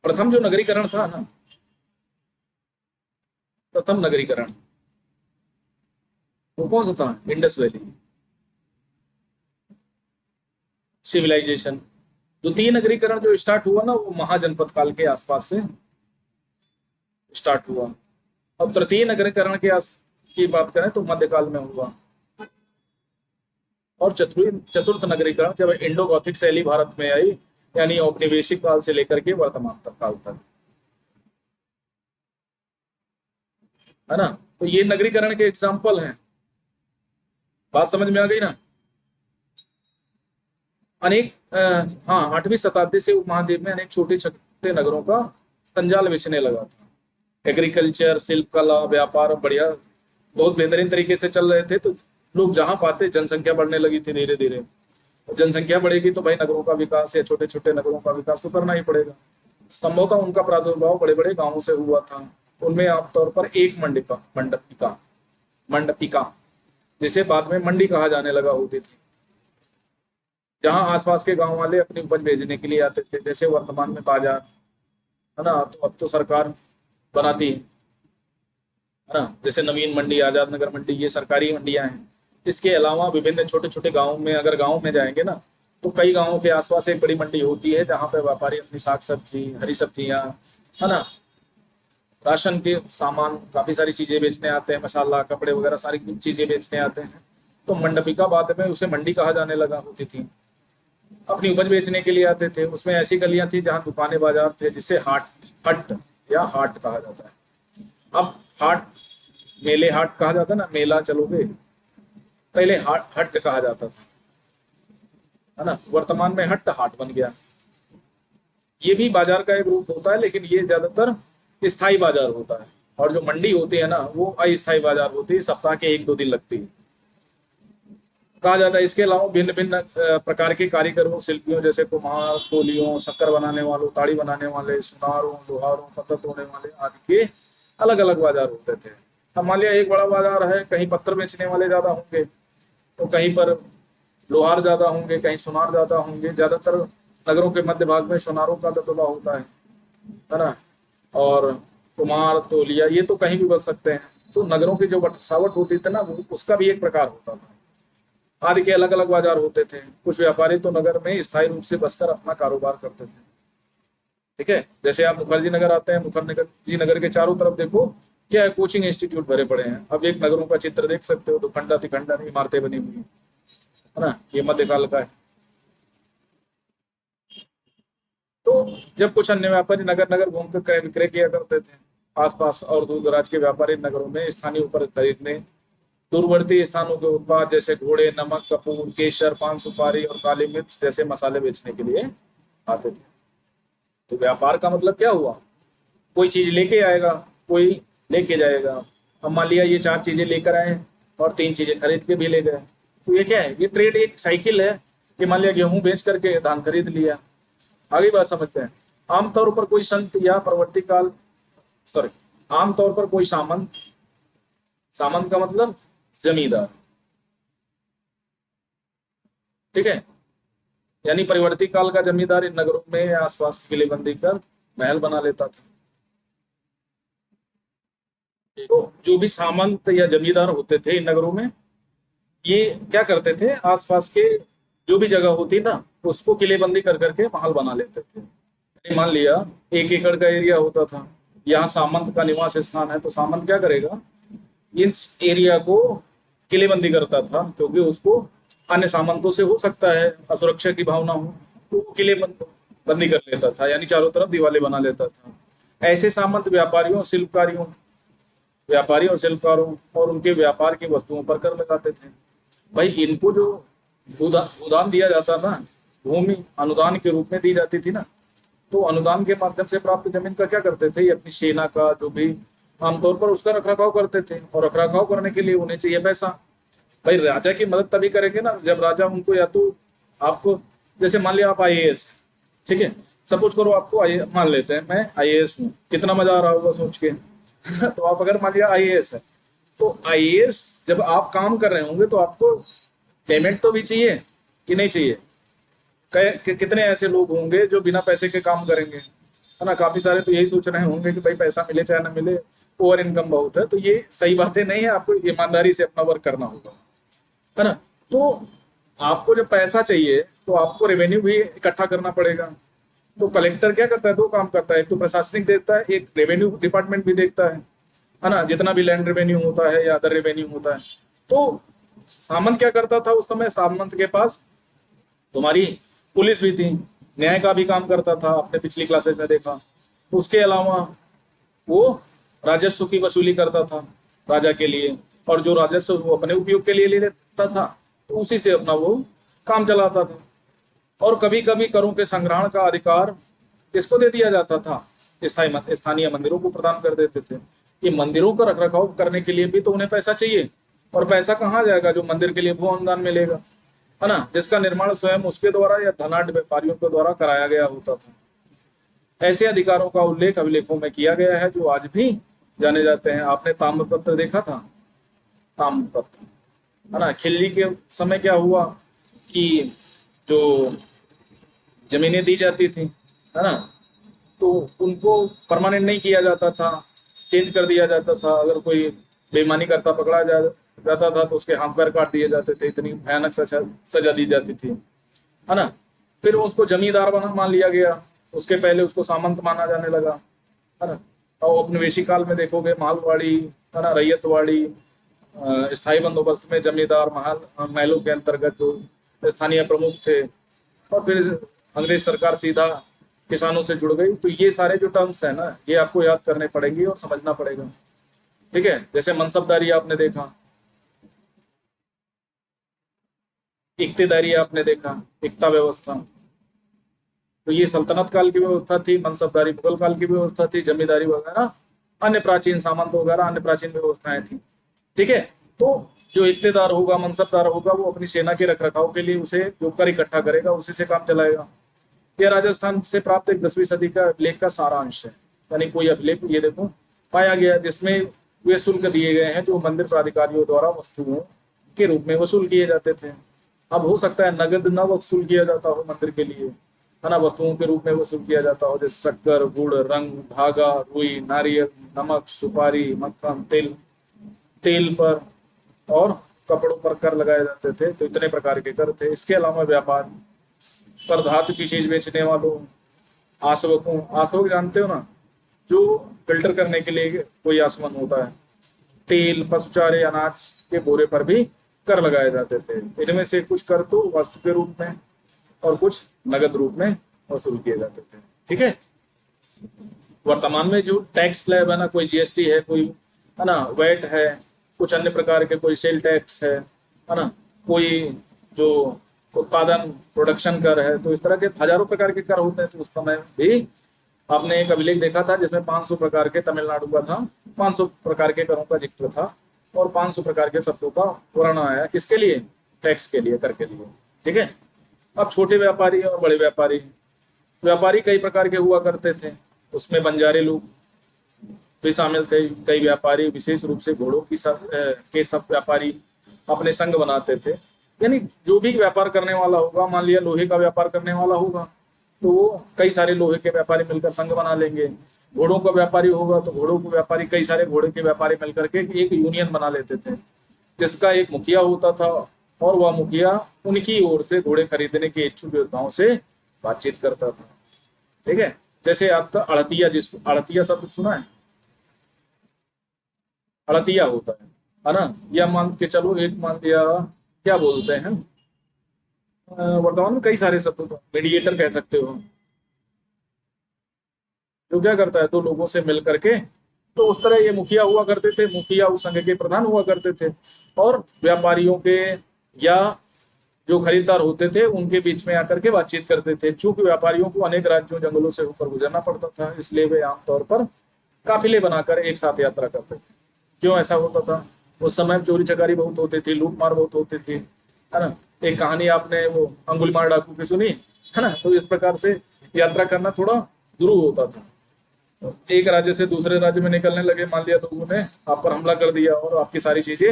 प्रथम जो नगरीकरण था ना, प्रथम नगरीकरण वो कौन सा था? Indus valley civilisation. द्वितीय नगरीकरण जो स्टार्ट हुआ ना, वो महाजनपद काल के आसपास से स्टार्ट हुआ। अब तृतीय नगरीकरण की बात करें तो मध्यकाल में हुआ। और चतुर्थ नगरीकरण जब इंडो गॉथिक शैली भारत में आई, यानी औपनिवेशिक काल से लेकर के वर्तमान तक काल तक, है ना। तो ये नगरीकरण के एग्जाम्पल हैं। बात समझ में आ गई ना। अनेक हाँ 8वीं शताब्दी से उपमहाद्वीप में अनेक छोटे छोटे नगरों का संजाल बिछने लगा था। एग्रीकल्चर, शिल्प कला, व्यापार बढ़िया बहुत बेहतरीन तरीके से चल रहे थे। तो लोग जहां पाते, जनसंख्या बढ़ने लगी थी धीरे धीरे। जनसंख्या बढ़ेगी तो भाई नगरों का विकास या छोटे छोटे नगरों का विकास तो करना ही पड़ेगा। संभवतः उनका प्रादुर्भाव बड़े बड़े गांवों से हुआ था। उनमें आमतौर पर एक मंडपिका जिसे बाद में मंडी कहा जाने लगा होती थी, जहां आसपास के गांव वाले अपनी उपज भेजने के लिए आते थे। जैसे वर्तमान में बाजार, है ना, तो अब तो सरकार बनाती है ना। जैसे नवीन मंडी, आजाद नगर मंडी, ये सरकारी मंडियां हैं। इसके अलावा विभिन्न छोटे छोटे गाँव में, अगर गाँव में जाएंगे ना, तो कई गाँवों के आसपास एक बड़ी मंडी होती है जहाँ पे व्यापारी अपनी साग सब्जी, हरी सब्जियां, है ना, राशन के सामान, काफी सारी चीजें बेचने आते हैं, मसाला, कपड़े वगैरह सारी चीजें बेचने आते हैं। तो मंडपिका बाद में उसे मंडी कहा जाने लगा होती थी। अपनी उपज बेचने के लिए आते थे। उसमें ऐसी गलियां थी जहां दुकानें बाजार थे, जिसे हट या हाट कहा जाता है। अब हाट, मेले हाट कहा जाता है ना, मेला चलोगे, पहले हाट हट कहा जाता था, है ना। वर्तमान में हट हाट बन गया। ये भी बाजार का एक रूप होता है, लेकिन ये ज्यादातर स्थायी बाजार होता है। और जो मंडी होती है ना, वो अस्थायी बाजार होती है, सप्ताह के 1-2 दिन लगती है, कहा जाता है। इसके अलावा भिन्न भिन्न प्रकार के कारीगरों, शिल्पियों, जैसे कुम्हार, तोलियों, शक्कर बनाने वालों, ताड़ी बनाने वाले, सुनारों, लोहारों, पत्थर तोड़ने वाले आदि के अलग अलग बाजार होते थे। अब मान लिया एक बड़ा बाजार है, कहीं पत्थर बेचने वाले ज्यादा होंगे, तो कहीं पर लोहार ज्यादा होंगे, कहीं सुनार ज्यादा होंगे। ज्यादातर नगरों के मध्य भाग में सुनारों का दबदबा होता है ना। और कुम्हार, तोलिया, ये तो कहीं भी बच सकते हैं। तो नगरों की जो बसावट होती थी ना, वो उसका भी एक प्रकार होता था। आदि के अलग अलग बाजार होते थे। कुछ व्यापारी तो नगर में स्थायी रूप से बसकर अपना कारोबार करते थे। ठीक है, जैसे आप मुखर्जी नगर आते हैं, मुखर्जी नगर के चारों तरफ देखो क्या है, कोचिंग इंस्टीट्यूट भरे पड़े हैं। अब एक नगरों का चित्र देख सकते हो, तो खंडा तिखंडा इमारतें बनी हुई है ना, ये मध्यकाल का है। तो जब कुछ अन्य व्यापारी नगर नगर घूमकर क्रय विक्रय किया करते थे। आसपास और दूर दराज के व्यापारी नगरों में स्थानीय ऊपर खरीदने दूरवर्ती स्थानों के उत्पाद, जैसे घोड़े, नमक, कपूर, केसर, पान सुपारी और काली मिर्च जैसे मसाले बेचने के लिए आते थे। तो व्यापार का मतलब क्या हुआ, कोई चीज लेके आएगा, कोई लेके जाएगा। अब मान लिया ये 4 चीजें लेकर आए और 3 चीजें खरीद के भी ले गए, तो ये क्या है, ये ट्रेड एक साइकिल है कि मान लिया गेहूं बेच करके धान खरीद लिया। आगे बात समझते हैं। आमतौर पर कोई संत या प्रवर्ती काल, सॉरी, आमतौर पर कोई सामंत, सामंत का मतलब जमींदार, ठीक है, यानी परिवर्ती काल का जमींदार इन नगरों में आसपास किलेबंदी कर महल बना लेता था। तो जो भी सामंत या जमींदार होते थे इन नगरों में, ये क्या करते थे, आसपास के जो भी जगह होती ना, उसको किलेबंदी कर करके महल बना लेते थे। मान लिया 1 एकड़ का एरिया होता था, यहाँ सामंत का निवास स्थान है, तो सामंत क्या करेगा, इस एरिया को किलेबंदी करता था, क्योंकि उसको अन्य सामंतों से हो सकता है असुरक्षा की भावना हो, तो वो किले बंदी कर लेता था, यानी चारों तरफ दीवारें बना लेता था। ऐसे सामंत व्यापारियों, शिल्पकारियों, व्यापारी और शिल्पकारों और उनके व्यापार की वस्तुओं पर कर लगाते थे। भाई इनको जो अनुदान दिया जाता ना, भूमि अनुदान के रूप में दी जाती थी ना, तो अनुदान के माध्यम से प्राप्त जमीन का क्या करते थे, ये अपनी सेना का जो भी आमतौर पर उसका रखरखाव करते थे, और रखरखाव करने के लिए उन्हें चाहिए पैसा। भाई राजा की मदद तभी करेंगे ना जब राजा उनको, या तो आपको, जैसे मान लिया आप आईएएस, ठीक है, सपोज करो आपको मान लेते हैं मैं आईएएस हूँ, कितना मजा आ रहा होगा सोच के। तो आप अगर मान लिया आईएएस है, तो आईएएस जब आप काम कर रहे होंगे तो आपको पेमेंट तो भी चाहिए कि नहीं चाहिए। कितने ऐसे लोग होंगे जो बिना पैसे के काम करेंगे, है ना। काफी सारे तो यही सोच रहे होंगे कि भाई पैसा मिले चाहे ना मिले, ओवर इनकम बहुत है। तो ये सही बातें नहीं है, आपको ईमानदारी से अपना वर्क करना होगा, है ना। तो आपको जब पैसा चाहिए तो आपको रेवेन्यू भी इकट्ठा करना पड़ेगा। तो कलेक्टर क्या करता है, 2 काम करता है, एक तो प्रशासनिक देखता है, एक रेवेन्यू डिपार्टमेंट भी देखता है ना, जितना भी लैंड रेवेन्यू होता है या अदर रेवेन्यू होता है। तो सामंत क्या करता था उस समय, सामंत के पास तुम्हारी पुलिस भी थी, न्याय का भी काम करता था, आपने पिछली क्लासेस में देखा। उसके अलावा वो राजस्व की वसूली करता था राजा के लिए, और जो राजस्व वो अपने उपयोग के लिए ले लेता था, तो उसी से अपना वो काम चलाता था। और कभी कभी करों के संग्रहण का अधिकार किसको दे दिया जाता था, स्थानीय मंदिरों को प्रदान कर देते थे। कि मंदिरों का रखरखाव करने के लिए भी तो उन्हें पैसा चाहिए, और पैसा कहाँ जाएगा, जो मंदिर के लिए भू अनुदान मिलेगा, है ना, जिसका निर्माण स्वयं उसके द्वारा या धनाढ़ व्यापारियों के द्वारा कराया गया होता था। ऐसे अधिकारों का उल्लेख अभिलेखों में किया गया है, जो आज भी जाने जाते हैं। आपने ताम्रपत्र देखा था, ताम्रपत्र, है ना। खिल्ली के समय क्या हुआ कि जो जमीनें दी जाती थी, है ना, तो उनको परमानेंट नहीं किया जाता था, चेंज कर दिया जाता था। अगर कोई बेईमानी करता पकड़ा जाता था तो उसके हाथ पैर काट दिए जाते थे, इतनी भयानक सजा दी जाती थी, है ना। फिर उसको जमींदार बना मान लिया गया, उसके पहले उसको सामंत माना जाने लगा, है ना। और औपनिवेशिक काल में देखोगे मालवाड़ी, है ना, रैयतवाड़ी, स्थायी बंदोबस्त में जमींदार महलों के अंतर्गत जो स्थानीय प्रमुख थे, और फिर अंग्रेज सरकार सीधा किसानों से जुड़ गई। तो ये सारे जो टर्म्स है ना, ये आपको याद करने पड़ेंगे और समझना पड़ेगा। ठीक है, जैसे मनसबदारी आपने देखा, इक्तेदारी आपने देखा, इक्ता व्यवस्था, तो ये सल्तनत काल की व्यवस्था थी। मनसबदारी मुगल काल की व्यवस्था थी। जमींदारी वगैरह अन्य प्राचीन सामंत वगैरह अन्य प्राचीन व्यवस्थाएं थी। ठीक है, तो जो इक्तेदार होगा, मनसबदार होगा, वो अपनी सेना के रख रखाव के लिए उसे जो कर इकट्ठा करेगा, उसी से काम चलाएगा। यह राजस्थान से प्राप्त एक 10वीं सदी का अभिलेख का सारांश है। यानी कोई अभिलेख ये देखो पाया गया जिसमें वे शुल्क दिए गए हैं जो मंदिर प्राधिकारियों द्वारा वस्तुओं के रूप में वसूल किए जाते थे। अब हो सकता है नगद न वसूल किया जाता हो मंदिर के लिए, है ना, वस्तुओं के रूप में वसूल किया जाता हो, जैसे शक्कर, गुड़, रंग, धागा, रुई, नारियल, नमक, सुपारी, मक्खन, तेल, तेल पर और कपड़ों पर कर लगाए जाते थे। तो इतने प्रकार के कर थे। इसके अलावा व्यापार पर धातु की चीज बेचने वालों, आसवकों, आसवक जानते हो ना, जो फिल्टर करने के लिए कोई आसवन होता है, तेल, पशु चारे, अनाज के बोरे पर भी कर लगाए जाते थे। इनमें से कुछ कर तो वस्तु के रूप में और कुछ नगद रूप में वसूल किए जाते थे। ठीक है, वर्तमान में जो टैक्स स्लैब है ना, कोई जीएसटी है, कोई, है ना, वैट है, कुछ अन्य प्रकार के, कोई सेल टैक्स है ना, कोई जो उत्पादन प्रोडक्शन कर है, तो इस तरह के हजारों प्रकार के कर होते हैं। तो उस समय भी आपने एक अभिलेख देखा था जिसमें 500 प्रकार के, तमिलनाडु का था, 500 प्रकार के करों का जिक्र था और 500 प्रकार के शब्दों का वर्णन आया। किसके लिए? टैक्स के लिए, कर के लिए। ठीक है, अब छोटे व्यापारी और बड़े व्यापारी, व्यापारी कई प्रकार के हुआ करते थे। उसमें बंजारे लोग भी शामिल थे। कई व्यापारी, विशेष रूप से घोड़ों की सब व्यापारी अपने संघ बनाते थे। यानी जो भी व्यापार करने वाला होगा, मान लिया लोहे का व्यापार करने वाला होगा तो वो कई सारे लोहे के व्यापारी मिलकर संघ बना लेंगे। घोड़ों का व्यापारी होगा तो घोड़ों को व्यापारी, कई सारे घोड़े के व्यापारी मिलकर के एक यूनियन बना लेते थे, जिसका एक मुखिया होता था और वह मुखिया उनकी ओर से घोड़े खरीदने के इच्छुक योद्धाओं से बातचीत करता था। ठीक है, जैसे आपका अड़तिया, जिसको अड़तिया शब्द सुना है, अड़तिया होता है ना, या मान के चलो, एक मान लिया क्या बोलते हैं, वर्तमान में कई सारे शब्द, मीडिएटर कह सकते हो, जो क्या करता है दो लोगों से मिल करके। तो उस तरह ये मुखिया हुआ करते थे। मुखिया उस संघ के प्रधान हुआ करते थे और व्यापारियों के या जो खरीदार होते थे उनके बीच में आकर के बातचीत करते थे। चूंकि व्यापारियों को अनेक राज्यों, जंगलों से होकर गुजरना पड़ता था, इसलिए वे आमतौर पर काफिले बनाकर एक साथ यात्रा करते थे। क्यों ऐसा होता था? उस समय चोरी चकारी बहुत होती थी, लूट मार बहुत होती थी, है ना। एक कहानी आपने वो अंगुलीमाल डाकू की सुनी है ना। तो इस प्रकार से यात्रा करना थोड़ा दुरूह होता था। एक राज्य से दूसरे राज्य में निकलने लगे, मान लिया लोगों ने आप पर हमला कर दिया और आपकी सारी चीजें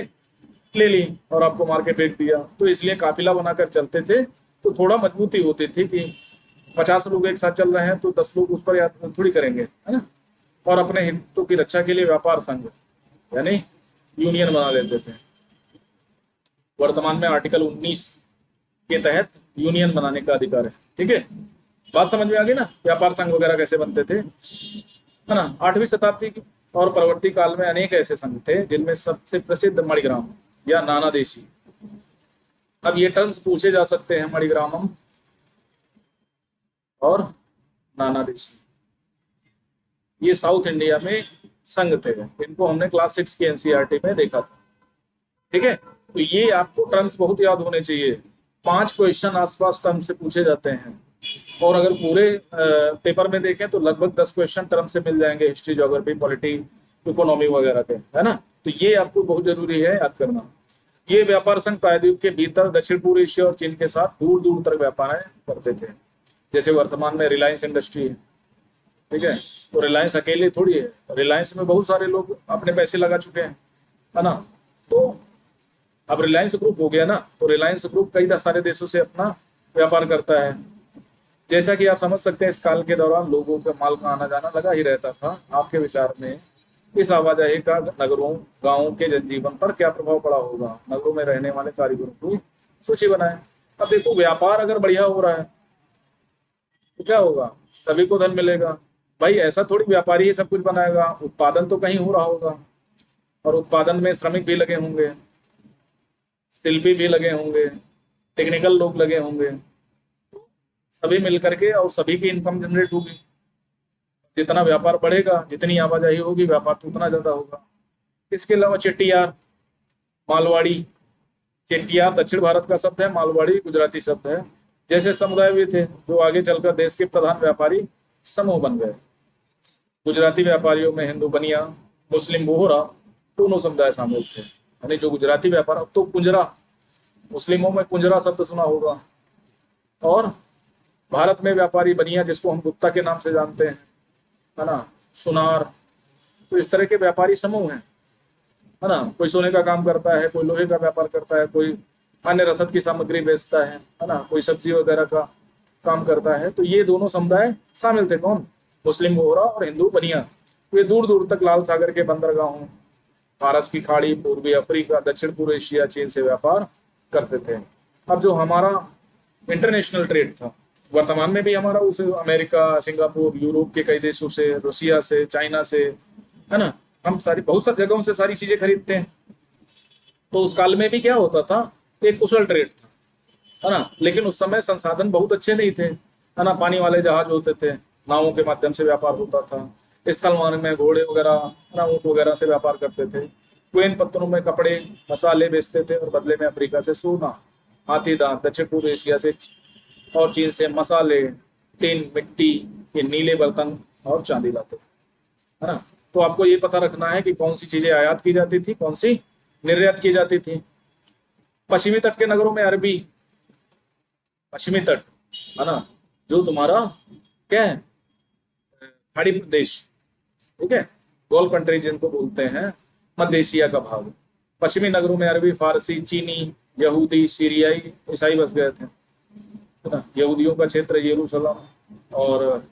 ले ली और आपको मार के फेंक दिया, तो इसलिए काफिला बनाकर चलते थे। तो थोड़ा मजबूती होती थी कि 50 लोग एक साथ चल रहे हैं तो 10 लोग उस पर यात्रा थोड़ी करेंगे, है ना। और अपने हितों की रक्षा के लिए व्यापार संघ यानी यूनियन बना लेते थे। वर्तमान में आर्टिकल 19 के तहत यूनियन बनाने का अधिकार है। ठीक है, बात समझ में आ गई ना, व्यापार संघ वगैरह कैसे बनते थे, है ना। 8वीं शताब्दी और परवर्ती काल में अनेक ऐसे संघ थे जिनमें सबसे प्रसिद्ध मणिग्राम या नाना देशी। अब ये टर्म्स पूछे जा सकते हैं, मणिग्रामम और नाना देशी। ये साउथ इंडिया में संघ थे, इनको हमने क्लास 6 की एनसीईआरटी में देखा था। ठीक है, तो ये आपको टर्म्स बहुत याद होने चाहिए। 5 क्वेश्चन आसपास टर्म से पूछे जाते हैं और अगर पूरे पेपर में देखें तो लगभग 10 क्वेश्चन टर्म से मिल जाएंगे, हिस्ट्री, ज्योग्राफी, पॉलिटी, इकोनॉमी वगैरह के, है ना। तो ये आपको बहुत जरूरी है याद करना। ये व्यापार संघ प्रायद्वीप के भीतर दक्षिण पूर्व एशिया और चीन के साथ दूर दूर तक व्यापार करते थे। जैसे वर्तमान में रिलायंस इंडस्ट्री है, ठीक है, तो रिलायंस अकेले थोड़ी है, रिलायंस में बहुत सारे लोग अपने पैसे लगा चुके हैं, है ना। तो अब रिलायंस ग्रुप हो गया ना, तो रिलायंस ग्रुप कई सारे देशों से अपना व्यापार करता है। जैसा कि आप समझ सकते हैं, इस काल के दौरान लोगों का माल का आना जाना लगा ही रहता था। आपके विचार में इस आवाजाही का नगरों, गांवों के जनजीवन पर क्या प्रभाव पड़ा होगा? नगरों में रहने वाले कारीगरों की सूची बनाएं। अब देखो, व्यापार अगर बढ़िया हो रहा है तो क्या होगा? सभी को धन मिलेगा, भाई ऐसा थोड़ी व्यापारी ही सब कुछ बनाएगा, उत्पादन तो कहीं हो रहा होगा, और उत्पादन में श्रमिक भी लगे होंगे, शिल्पी भी लगे होंगे, टेक्निकल लोग लगे होंगे, सभी मिलकर के और सभी की इनकम जनरेट होगी। जितना व्यापार बढ़ेगा, जितनी आवाजाही होगी, व्यापार तो उतना ज्यादा होगा। इसके अलावा चेट्टियार, मालवाड़ी। चेट्टियार दक्षिण भारत का शब्द है, मालवाड़ी गुजराती शब्द है। जैसे समुदाय भी थे जो आगे चलकर देश के प्रधान व्यापारी समूह बन गए। गुजराती व्यापारियों में हिंदू बनिया, मुस्लिम बोहरा दोनों समुदाय शामिल थे। यानी जो गुजराती व्यापार, अब तो कुंजरा, मुस्लिमों में कुंजरा शब्द सुना होगा। और भारत में व्यापारी बनिया, जिसको हम गुप्ता के नाम से जानते हैं, है ना, सुनार। तो इस तरह के व्यापारी समूह हैं, है ना। कोई सोने का काम करता है, कोई लोहे का व्यापार करता है, कोई अन्य रसद की सामग्री बेचता है ना, कोई सब्जी वगैरह का काम करता है। तो ये दोनों समुदाय शामिल थे, कौन, मुस्लिम बोहरा और हिंदू बनिया। वे दूर दूर तक लाल सागर के बंदरगाहों, फारस की खाड़ी, पूर्वी अफ्रीका, दक्षिण पूर्व एशिया, चीन से व्यापार करते थे। अब जो हमारा इंटरनेशनल ट्रेड था, वर्तमान में भी हमारा उस अमेरिका, सिंगापुर, यूरोप के कई देशों से, रूसिया से, चाइना से, है ना, हम सारी बहुत सारी जगहों से सारी चीजें खरीदते हैं। तो उस काल में भी क्या होता था, एक कुशल ट्रेड था, है ना। लेकिन उस समय संसाधन बहुत अच्छे नहीं थे, है ना। पानी वाले जहाज होते थे, नावों के माध्यम से व्यापार होता था। स्थल मार्ग में घोड़े वगैरह, है ना, ऊँट वगैरह से व्यापार करते थे। क्वेन पत्थरों में कपड़े, मसाले बेचते थे, और बदले में अफ्रीका से सोना, हाथी दांत, दक्षिण पूर्व एशिया से और चीन से मसाले, टिन, मिट्टी के नीले बर्तन और चांदी लाते थे, है ना। तो आपको ये पता रखना है कि कौन सी चीजें आयात की जाती थी, कौन सी निर्यात की जाती थी। पश्चिमी तट के नगरों में अरबी, पश्चिमी तट, है ना, जो तुम्हारा क्या है, खाड़ी प्रदेश, ठीक है, गोल्फ कंट्री जिनको बोलते हैं, मध्य एशिया का भाग। पश्चिमी नगरों में अरबी, फारसी, चीनी, यहूदी, सीरियाई, ईसाई बस गए थे, है ना। यहूदियों का क्षेत्र यरूशलेम और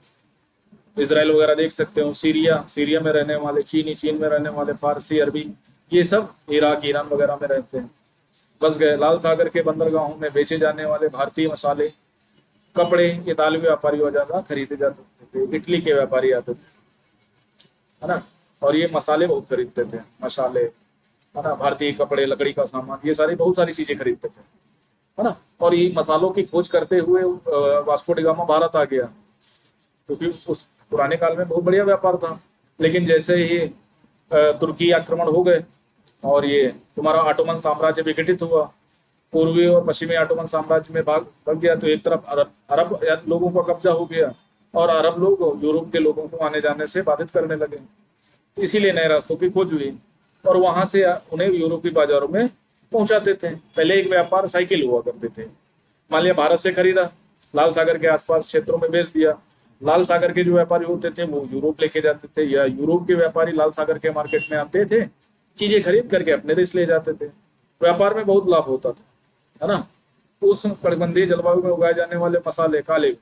इसराइल वगैरह देख सकते हो। सीरिया, सीरिया में रहने वाले, चीनी, चीन में रहने वाले, फारसी, अरबी, ये सब इराक, ईरान वगैरह में रहते हैं, बस गए। लाल सागर के बंदरगाहों में बेचे जाने वाले भारतीय मसाले, कपड़े, इतालवी व्यापारी ज्यादा खरीदे जाते थे, इटली के व्यापारी आते थे, है ना। और ये मसाले बहुत खरीदते थे, मसाले, है ना, भारतीय कपड़े, लकड़ी का सामान, ये सारी बहुत सारी चीजें खरीदते थे, है ना। और ये मसालों की खोज करते हुए वास्को डी गामा भारत आ गया, क्योंकि उस पुराने काल में बहुत बढ़िया व्यापार था। लेकिन जैसे ही तुर्की आक्रमण हो गए और ये तुम्हारा ऑटोमन साम्राज्य विघटित हुआ, पूर्वी और पश्चिमी ऑटोमन साम्राज्य में भाग लग गया, तो एक तरफ अरब अरब लोगों का कब्जा हो गया, और अरब लोग यूरोप के लोगों को आने जाने से बाधित करने लगे। इसीलिए नए रास्तों की खोज हुई, और वहां से उन्हें यूरोपीय बाजारों में पहुंचाते थे। पहले एक व्यापार साइकिल हुआ करते थे, मान लिया भारत से खरीदा, लाल सागर के आसपास क्षेत्रों में बेच दिया। लाल सागर के जो व्यापारी होते थे वो यूरोप लेके जाते थे, या यूरोप के व्यापारी लाल सागर के मार्केट में आते थे, चीजें खरीद करके अपने देश ले जाते थे। व्यापार में बहुत लाभ होता था, है ना। उस कटिबंधीय जलवायु में उगाए जाने वाले मसाले काले,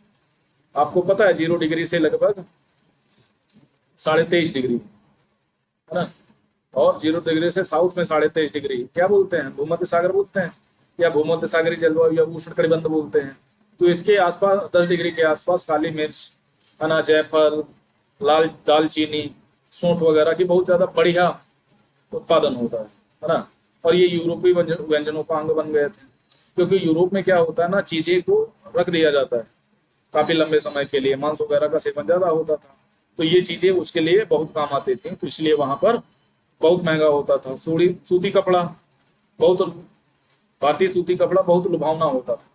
आपको पता है 0 डिग्री से लगभग 23.5 डिग्री, है ना। और 0 डिग्री से साउथ में 23.5 डिग्री क्या बोलते हैं, भूमध्य सागर बोलते हैं, या भूमध्य सागरी जलवायु, या उष्ण कटिबंध बोलते हैं। तो इसके आसपास 10 डिग्री के आसपास काली मिर्च, है ना, जायफल, लाल दालचीनी, सूंठ वगैरह की बहुत ज्यादा बढ़िया उत्पादन होता है ना। और ये यूरोपीय व्यंजनों का अंग बन गए थे, क्योंकि यूरोप में क्या होता है ना, चीजें को रख दिया जाता है काफी लंबे समय के लिए, मांस वगैरह का सेवन ज्यादा होता था, तो ये चीजें उसके लिए बहुत काम आती थी, तो इसलिए वहां पर बहुत महंगा होता था। सूती कपड़ा बहुत, भारतीय सूती कपड़ा बहुत लुभावना होता था,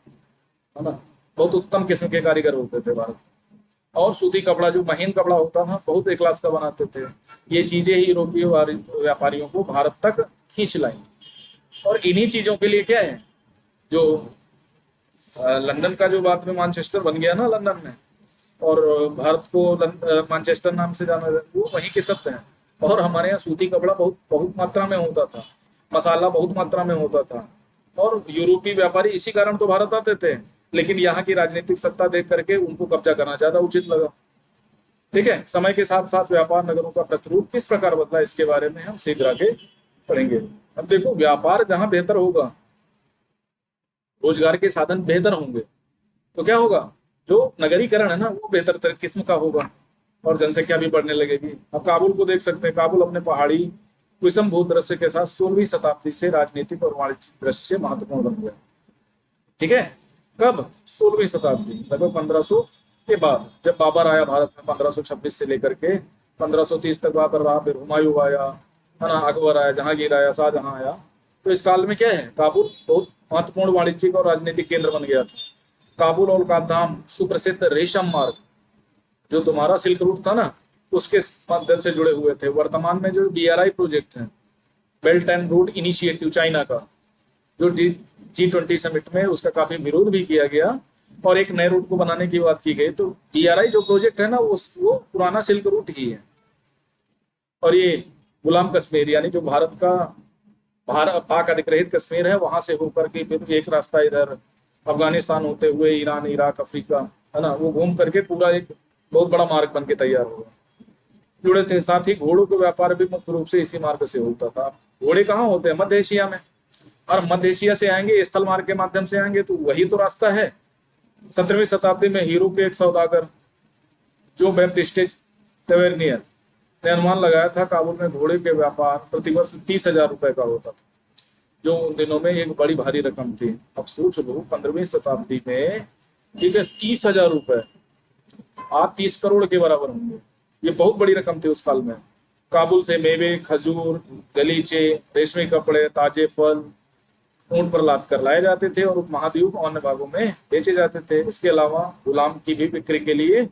है ना। बहुत उत्तम किस्म के कारीगर होते थे भारत, और सूती कपड़ा जो महीन कपड़ा होता था बहुत एक क्लास का बनाते थे। ये चीजें ही यूरोपीय व्यापारियों को भारत तक खींच लाई। और इन्हीं चीजों के लिए क्या है, जो लंदन का जो बाद में मैनचेस्टर बन गया ना लंदन में, और भारत को मैनचेस्टर नाम से जाना जाता, वो वहीं के शब्द हैं। और हमारे यहाँ सूती कपड़ा बहुत बहुत मात्रा में होता था, मसाला बहुत मात्रा में होता था, और यूरोपीय व्यापारी इसी कारण तो भारत आते थे। लेकिन यहाँ की राजनीतिक सत्ता देख करके उनको कब्जा करना ज्यादा उचित लगा। ठीक है, समय के साथ साथ व्यापार नगरों का प्रतिरूप किस प्रकार बदला, इसके बारे में हम शीघ्र आगे पढ़ेंगे। अब देखो, व्यापार जहां बेहतर होगा, रोजगार के साधन बेहतर होंगे, तो क्या होगा, जो नगरीकरण है ना वो बेहतर किस्म का होगा, और जनसंख्या भी बढ़ने लगेगी। अब काबुल को देख सकते हैं, काबुल अपने पहाड़ी विषम भू दृश्य के साथ 16वीं शताब्दी से राजनीतिक और वाणिज्यिक दृष्टि से महत्वपूर्ण बन गया। ठीक है, कब? 16वीं शताब्दी, लगभग 1500 के बाद, जब बाबर आया भारत में 1526 से लेकर के 1530 तक बाबर रहा, फिर हुमायूं आया, है ना, अकबर आया, जहांगीर आया, शाहजहां आया। तो इस काल में क्या है, काबुल बहुत महत्वपूर्ण वाणिज्यिक और राजनीतिक केंद्र बन गया था। काबुल और काठधाम सुप्रसिद्ध रेशम मार्ग, जो तुम्हारा सिल्क रूट था ना, उसके माध्यम से जुड़े हुए थे। वर्तमान में जो BRI प्रोजेक्ट है, belt and road initiative, China का, जो G20 समिट में उसका काफी विरोध भी किया गया और एक नए रूट को बनाने की बात की गई। तो BRI जो प्रोजेक्ट है ना, वो पुराना सिल्क रूट ही है। और ये गुलाम कश्मीर, यानी जो भारत का पाक अधिकृत कश्मीर है, वहां से होकर के फिर एक रास्ता इधर अफगानिस्तान होते हुए ईरान, इराक, अफ्रीका, है ना, वो घूम करके पूरा एक बहुत बड़ा मार्ग बन के तैयार होगा, जुड़े थे। साथ ही घोड़ों का व्यापार भी मुख्य रूप से इसी मार्ग से होता था। घोड़े कहाँ होते हैं? मध्य एशिया में। और मध्य एशिया से आएंगे, स्थल मार्ग के माध्यम से आएंगे, तो वही तो रास्ता है। 17वीं शताब्दी में हीरो के एक सौदागर जो बैप्टिस्टे टेवेर्नियर ने अनुमान लगाया था, काबुल में घोड़े के व्यापार प्रतिवर्ष 30,000 रुपए का होता था, जो उन दिनों में एक बड़ी भारी रकम थी। अब सोच लो, 15वीं शताब्दी में, ठीक है, 30,000 रुपए आज 30 करोड़ के बराबर होंगे। ये बहुत बड़ी रकम थी उस काल में। काबुल से मेवे, खजूर, गलीचे, रेशमी कपड़े, ताजे फल ऊंट पर लाद कर लाए जाते थे और उपमहाद्वीप और अन्य भागों में बेचे जाते थे। इसके अलावा गुलाम की भी बिक्री के लिए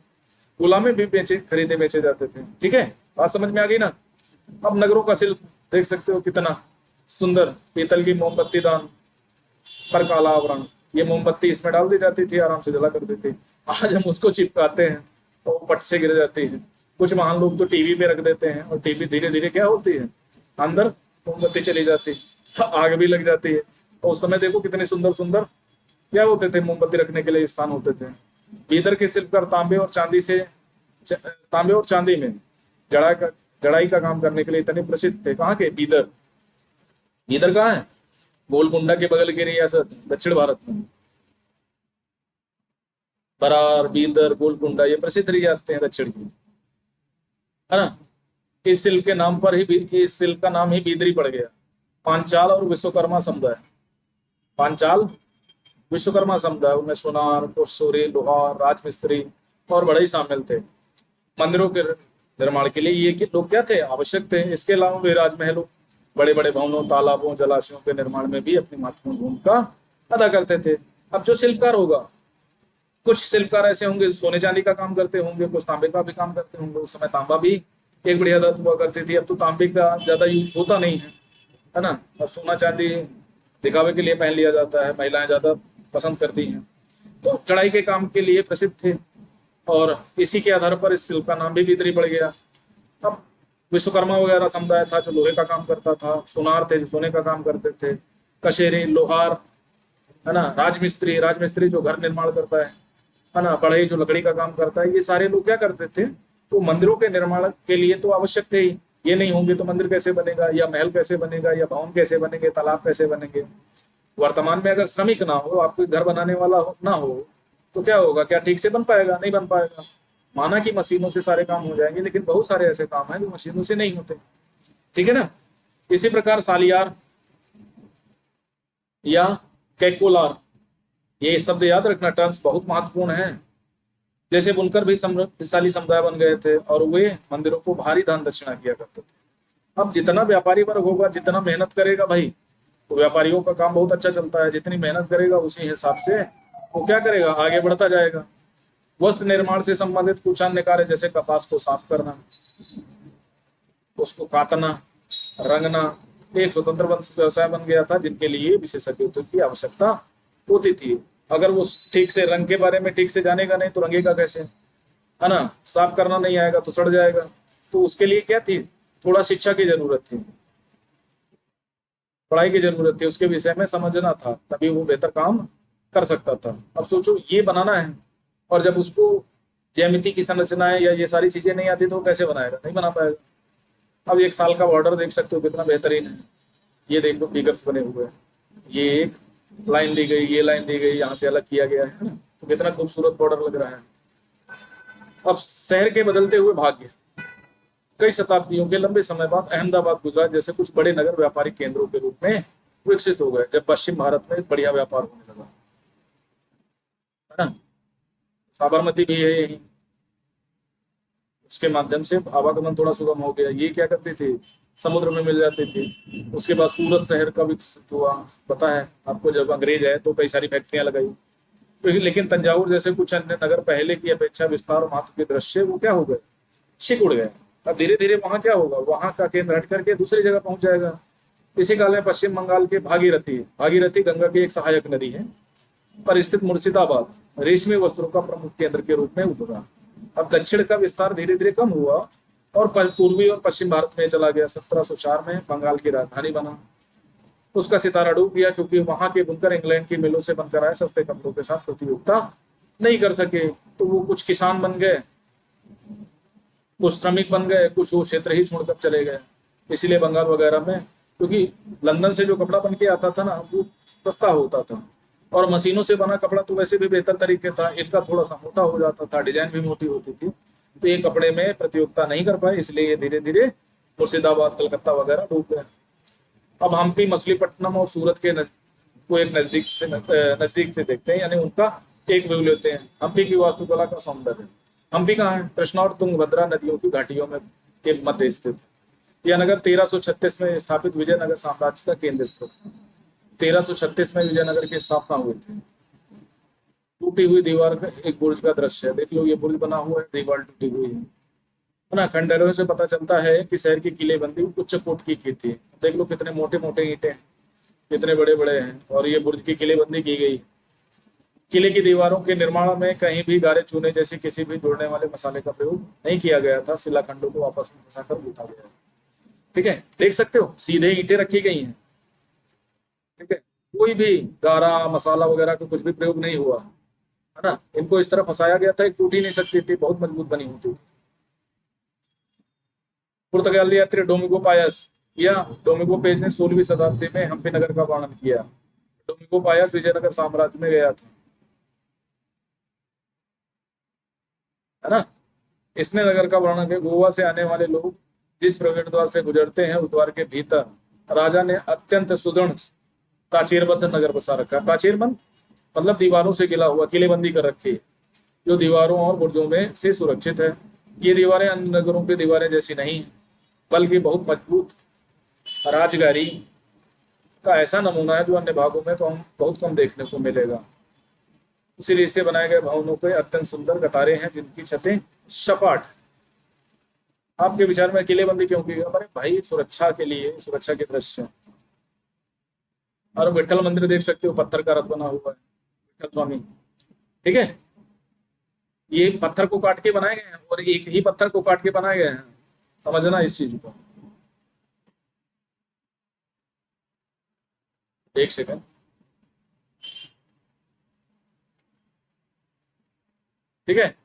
गुलामे भी खरीदे बेचे जाते थे। ठीक है, बात समझ में आ गई ना? अब नगरों का शिल्प देख सकते हो, कितना सुंदर। पीतल की मोमबत्ती दान पर काला आवरण, ये मोमबत्ती इसमें डाल दी जाती थी, आराम से जला कर देती। आज हम उसको चिपकाते हैं तो वो पट से गिर जाती है। कुछ महान लोग तो टीवी पे रख देते हैं और टीवी धीरे धीरे क्या होती है, अंदर मोमबत्ती चली जाती है, आग भी लग जाती है। तो उस समय देखो कितने सुंदर सुंदर क्या होते थे, मोमबत्ती रखने के लिए स्थान होते थे। बीदर के शिल्पकार तांबे और चांदी में जड़ाई का काम करने के लिए इतने प्रसिद्ध थे। कहाँ के? बीदर। बीदर कहाँ है? गोलकुंडा के बगल की रियासत, दक्षिण भारत में। बरार, बीदर, गोलकुंडा, ये प्रसिद्ध रियासतें हैं दक्षिण की, है ना। इस शिल्प के नाम पर ही, इस शिल्प का नाम ही बीदरी पड़ गया। पांचाल और विश्वकर्मा समुदाय, पांचाल विश्वकर्मा समुदाय, उनमें सोनार, कोश्योरी, लोहार, राजमिस्त्री और बढ़ई शामिल थे। मंदिरों के निर्माण के लिए ये लोग क्या थे? आवश्यक थे। इसके अलावा वे राजमहलों, बड़े बड़े भवनों, तालाबों, जलाशयों के निर्माण में भी अपनी महत्वपूर्ण भूमिका अदा करते थे। अब जो शिल्पकार होगा, कुछ शिल्पकार ऐसे होंगे सोने चांदी का काम करते होंगे, कुछ तांबे का भी काम करते होंगे। उस समय तांबा भी एक बढ़िया धातु हुआ करती थी। अब तो तांबे का ज्यादा यूज होता नहीं है ना। अब सोना चांदी दिखावे के लिए पहन लिया जाता है, महिलाएं ज्यादा पसंद करती हैं। तो चढ़ाई के काम के लिए प्रसिद्ध थे और इसी के आधार पर इस शिल्प का नाम भी बीदरी पड़ गया। अब विश्वकर्मा वगैरह समुदाय था जो लोहे का काम करता था, सोनार थे जो सोने का काम करते थे, कशेरी, लोहार, है ना, राजमिस्त्री, राजमिस्त्री जो घर निर्माण करता है ना, बढ़ई जो लकड़ी का काम करता है, ये सारे लोग क्या करते थे? तो मंदिरों के निर्माण के लिए तो आवश्यक थे ही। ये नहीं होंगे तो मंदिर कैसे बनेगा, या महल कैसे बनेगा, या भवन कैसे बनेंगे, तालाब कैसे बनेंगे। वर्तमान में अगर श्रमिक ना हो, आपको घर बनाने वाला ना हो, तो क्या होगा? क्या ठीक से बन पाएगा? नहीं बन पाएगा। माना कि मशीनों से सारे काम हो जाएंगे, लेकिन बहुत सारे ऐसे काम हैं जो मशीनों से नहीं होते। ठीक है ना। इसी प्रकार सालियार या कैकोलार, ये शब्द याद रखना, टर्म्स बहुत महत्वपूर्ण है। जैसे बुनकर भी समृद्धशाली समुदाय बन गए थे और वे मंदिरों को भारी दान दक्षिणा किया करते थे। अब जितना व्यापारी वर्ग होगा, जितना मेहनत करेगा भाई, तो व्यापारियों का काम बहुत अच्छा चलता है। जितनी मेहनत करेगा उसी हिसाब से वो क्या करेगा? आगे बढ़ता जाएगा। वस्त्र निर्माण से संबंधित कुछ अन्य कार्य, जैसे कपास को साफ करना, उसको काटना, रंगना, एक स्वतंत्र व्यवसाय बन गया था, जिनके लिए विशेषज्ञों की आवश्यकता होती थी। अगर वो ठीक से रंग के बारे में ठीक से जानेगा नहीं तो रंगेगा कैसे, है ना। साफ करना नहीं आएगा तो सड़ जाएगा। तो उसके लिए क्या थी? थोड़ा शिक्षा की जरूरत थी, पढ़ाई की जरूरत थी, उसके विषय में समझना था, तभी वो बेहतर काम कर सकता था। अब सोचो, ये बनाना है और जब उसको ज्यामिति की संरचनाएं या ये सारी चीजें नहीं आती तो वो कैसे बनाएगा? नहीं बना पाएगा। अब एक साल का बॉर्डर देख सकते हो कितना बेहतरीन है। ये देखो फिगर्स बने हुए हैं, ये एक लाइन दी गई, ये लाइन दी गई, यहाँ से अलग किया गया है ना, तो कितना खूबसूरत बॉर्डर लग रहा है। अब शहर के बदलते हुए भाग्य, कई शताब्दियों के लंबे समय बाद अहमदाबाद, गुजरात जैसे कुछ बड़े नगर व्यापारिक केंद्रों के रूप में विकसित हो गए, जब पश्चिम भारत में बढ़िया व्यापार होने लगा, है ना। साबरमती भी है यही, उसके माध्यम से आवागमन थोड़ा सुगम हो गया। ये क्या करती थी, समुद्र में मिल जाती थी। उसके बाद सूरत शहर का विकसित हुआ, पता है आपको, जब अंग्रेज आए तो कई सारी फैक्ट्रियां लगाई। लेकिन तंजावुर जैसे कुछ अन्य नगर पहले की अपेक्षा विस्तार और महत्व के दृश्य वो क्या हो गए, सिकुड़ गए। अब धीरे धीरे वहां क्या होगा, वहां का केंद्र हट करके दूसरी जगह पहुंच जाएगा। इसी काल में पश्चिम बंगाल के भागीरथी, भागीरथी गंगा की एक सहायक नदी है, पर स्थित मुर्शिदाबाद रेशमी वस्त्रों का प्रमुख केंद्र के रूप में उभरा। अब दक्षिण का विस्तार धीरे धीरे कम हुआ और पूर्वी और पश्चिम भारत में चला गया। 1704 में बंगाल की राजधानी बना। उसका सितारा डूब गया क्योंकि वहां के बुनकर इंग्लैंड की मिलों से बनकर आए सस्ते कपड़ों के साथ प्रतियोगिता नहीं कर सके, तो वो कुछ किसान बन गए, कुछ श्रमिक बन गए, कुछ वो क्षेत्र ही छोड़कर चले गए। इसलिए बंगाल वगैरह में, क्योंकि लंदन से जो कपड़ा बन के आता था ना, वो सस्ता होता था, और मशीनों से बना कपड़ा तो वैसे भी बेहतर तरीके था, इनका थोड़ा सा मोटा हो जाता था, डिजाइन भी मोटी होती थी, तो ये कपड़े में प्रतियोगिता नहीं कर पाए, इसलिए ये धीरे धीरे मुर्शिदाबाद, कलकत्ता वगैरह डूब गए। अब हम्पी, मछलीपट्टनम और सूरत के को एक नजदीक से देखते हैं, यानी उनका एक व्यू लेते हैं। हम्पी की वास्तुकला का सौंदर्य। हम्पी कहाँ है, कृष्णा और तुंगभद्रा नदियों की घाटियों में के मध्य स्थित। यह नगर 1336 में स्थापित विजयनगर साम्राज्य का केंद्र स्थित। 1336 में विजयनगर की स्थापना हुई थी। टूटी हुई दीवार का एक बुर्ज का दृश्य है, देख लो, ये बुर्ज बना हुआ है, दीवार टूटी हुई है ना। खंडहरों से पता चलता है कि शहर की किलेबंदी उच्च कोट की थी। देख लो कितने मोटे मोटे ईंटे, कितने बड़े बड़े हैं, और ये बुर्ज की किलेबंदी की गई। किले की दीवारों के निर्माण में कहीं भी गारे चूने जैसे किसी भी जोड़ने वाले मसाले का प्रयोग नहीं किया गया था, शिलाखंडों को आपस में फंसाकर गूंथा गया। ठीक है, देख सकते हो सीधे ईंटें रखी गई हैं। ठीक है, कोई भी गारा मसाला वगैरह का कुछ भी प्रयोग नहीं हुआ, है ना। इनको इस तरह फंसाया गया था, टूट ही नहीं सकती थी, बहुत मजबूत बनी होती थी। पुर्तगाली यात्री डोमिगो पायस या डोमिगो पेज ने 16वीं शताब्दी में हम्पी नगर का वर्णन किया। डोमिगो पायस विजयनगर साम्राज्य में गया था, है ना। इसने नगर का वर्णन किया। गोवा से आने वाले लोग जिस प्रवेश द्वार से गुजरते हैं, उस द्वार के भीतर राजा ने अत्यंत सुदृढ़ प्राचीरबद्ध नगर बसा रखा है। प्राचीरबंद मतलब दीवारों से गिला हुआ, किलेबंदी कर रखी है, जो दीवारों और बुर्जों में से सुरक्षित है। ये दीवारें अन्य नगरों की दीवारें जैसी नहीं है, बल्कि बहुत मजबूत राजगारी का ऐसा नमूना है जो अन्य भागों में तो हम बहुत कम देखने को मिलेगा। उसी रीत से बनाए गए भवनों के अत्यंत सुंदर कतारें हैं, जिनकी छतें सपाट। आपके विचार में किलेबंदी क्यों की गई? अरे भाई, सुरक्षा के लिए, सुरक्षा के दृश्य। और विठल मंदिर देख सकते हो, पत्थर का रथ बना हुआ है, विठल स्वामी। ठीक है, ये पत्थर को काट के बनाए गए हैं, और एक ही पत्थर को काट के बनाए गए हैं, समझना इस चीज को। एक सेकंड। ठीक है,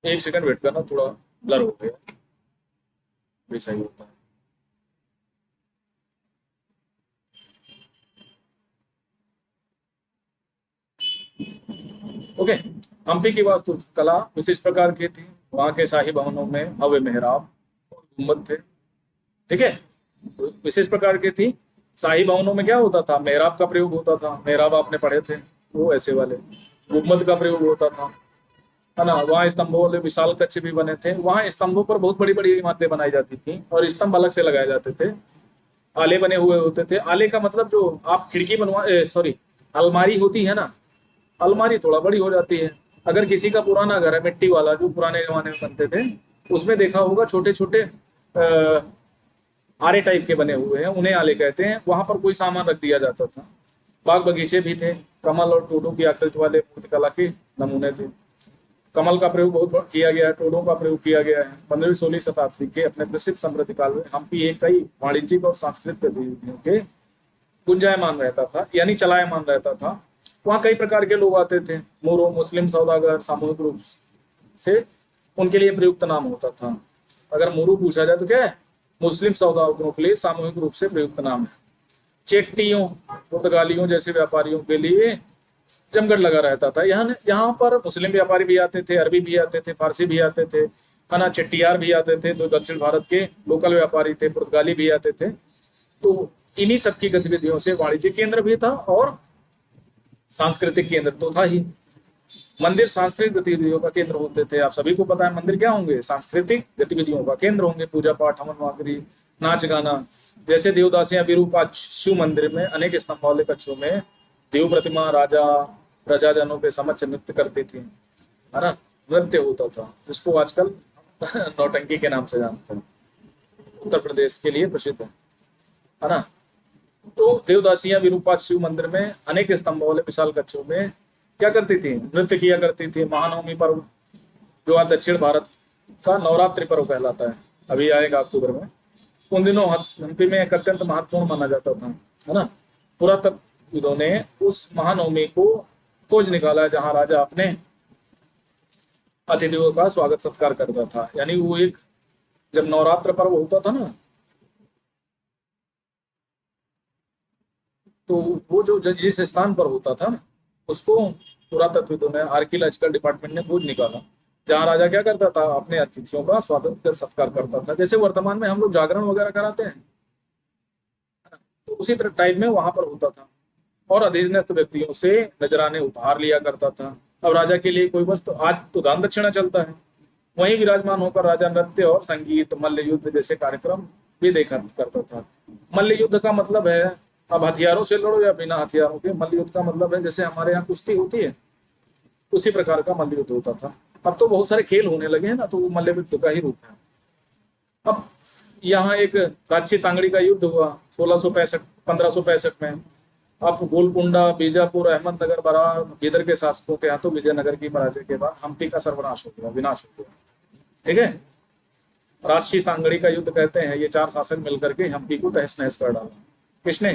एक सेकंड वेट करना, थोड़ा ब्लर हो गया, भी सही होता है। ओके, हम्पी की वास्तुकला विशिष्ट प्रकार की थी। वहां के शाही भवनों में भव्य मेहराब और गुम्बद थे। ठीक है, विशेष प्रकार की थी। शाही भवनों में क्या होता था, मेहराब का प्रयोग होता था। मेहराब आपने पढ़े थे, वो ऐसे वाले। गुम्बद का प्रयोग होता था, है ना। वहाँ स्तंभों वाले विशाल कक्ष भी बने थे। वहाँ स्तंभों पर बहुत बड़ी बड़ी इमारतें बनाई जाती थी, और स्तंभ अलग से लगाए जाते थे। आले बने हुए होते थे। आले का मतलब जो आप खिड़की बनवा, सॉरी, अलमारी होती है ना, अलमारी थोड़ा बड़ी हो जाती है। अगर किसी का पुराना घर है, मिट्टी वाला, जो पुराने जमाने में बनते थे, उसमें देखा होगा छोटे छोटे आरे टाइप के बने हुए हैं, उन्हें आले कहते हैं। वहां पर कोई सामान रख दिया जाता था। बाग बगीचे भी थे। कमल और टोडों की आकृति वाले मूर्तिकला के नमूने थे। कमल का प्रयोग बहुत किया गया है, टोडों का प्रयोग किया गया है। 15वीं-16वीं शताब्दी के अपने प्रसिद्ध समृद्धि काल में हम्पी एक कई वाणिज्यिक और सांस्कृतिक गतिविधियों के गुंजायमान रहता था, यानी चलायमान रहता था। वहाँ कई प्रकार के लोग आते थे। मोरो मुस्लिम सौदागर सामूहिक रूप से उनके लिए प्रयुक्त नाम होता था। अगर मोरू पूछा जाए तो क्या है, मुस्लिम सौदागरों के लिए सामूहिक रूप से प्रयुक्त नाम है। चेट्टियों पुर्तगालियों जैसे व्यापारियों के लिए जमघट लगा रहता था। यहाँ पर मुस्लिम व्यापारी भी आते थे, अरबी भी आते थे, फारसी भी आते थे, है ना, चेट्टियार भी आते थे, जो दक्षिण भारत के लोकल व्यापारी थे, पुर्तगाली भी आते थे। तो इन्हीं सबकी गतिविधियों से वाणिज्य केंद्र भी था और सांस्कृतिक केंद्र तो था ही। मंदिर सांस्कृतिक गतिविधियों का केंद्र होते थे। आप सभी को पता है मंदिर क्या होंगे, सांस्कृतिक गतिविधियों का केंद्र होंगे, पूजा पाठ, हवन वागरी, नाच गाना। जैसे देवदासियां विरूपाक्ष शिव मंदिर में अनेक स्तंभ वाले कक्षों में देव प्रतिमा राजा प्रजाजनों के समक्ष नृत्य करती थी, है ना, नृत्य होता था, जिसको आजकल नौटंकी के नाम से जानते हैं। उत्तर प्रदेश के लिए प्रसिद्ध है ना। तो देवदासियां विरूपाक्ष शिव मंदिर में अनेक स्तंभ वाले विशाल कक्षों में क्या करती थी, नृत्य किया करती थी। महानवमी पर्व जो आज दक्षिण भारत का नवरात्रि पर्व कहलाता है, अभी आएगा अक्टूबर में, उन दिनों हम्पी में एक अत्यंत महत्वपूर्ण माना जाता था, है ना। पुरातत्वविदों ने उस महानवमी को खोज निकाला है जहां राजा अपने अतिथियों का स्वागत सत्कार करता था। यानी वो एक, जब नवरात्र पर्व होता था ना, तो वो जो जिस स्थान पर होता था ना, उसको पुरातत्वविदों ने, आर्कियोलॉजिकल डिपार्टमेंट ने खोज निकाला, जहाँ राजा क्या करता था, अपने अतिथियों का स्वागत सत्कार करता था। जैसे वर्तमान में हम लोग जागरण वगैरह कराते हैं, तो उसी तरह टाइप में वहां पर होता था। और अधीनस्थ व्यक्तियों से नजराने उपहार लिया करता था। अब राजा के लिए कोई वस्तु, आज तो दान दक्षिणा चलता है, वहीं विराजमान होकर राजा नृत्य और संगीत, मल्ल युद्ध जैसे कार्यक्रम भी देखा करता था। मल्ल युद्ध का मतलब है, अब हथियारों से लड़ो या बिना हथियारों के। मल्ल युद्ध का मतलब है जैसे हमारे यहाँ कुश्ती होती है, उसी प्रकार का मल्ल युद्ध होता था। अब तो बहुत सारे खेल होने लगे हैं ना, तो वो मल्ल युद्ध का ही रूप है। अब यहाँ एक राजसी तांगड़ी का युद्ध हुआ 1665 1565 में। अब गोलकुंडा, बीजापुर, अहमदनगर, बरार, बीदर के शासकों के हाथों विजयनगर की पराजय के बाद हम्पी का सर्वनाश हो गया, विनाश हो गया। ठीक है, राजसी सांगड़ी का युद्ध कहते हैं। ये चार शासक मिलकर के हम्पी को तहस नहस कर डाला। किसने?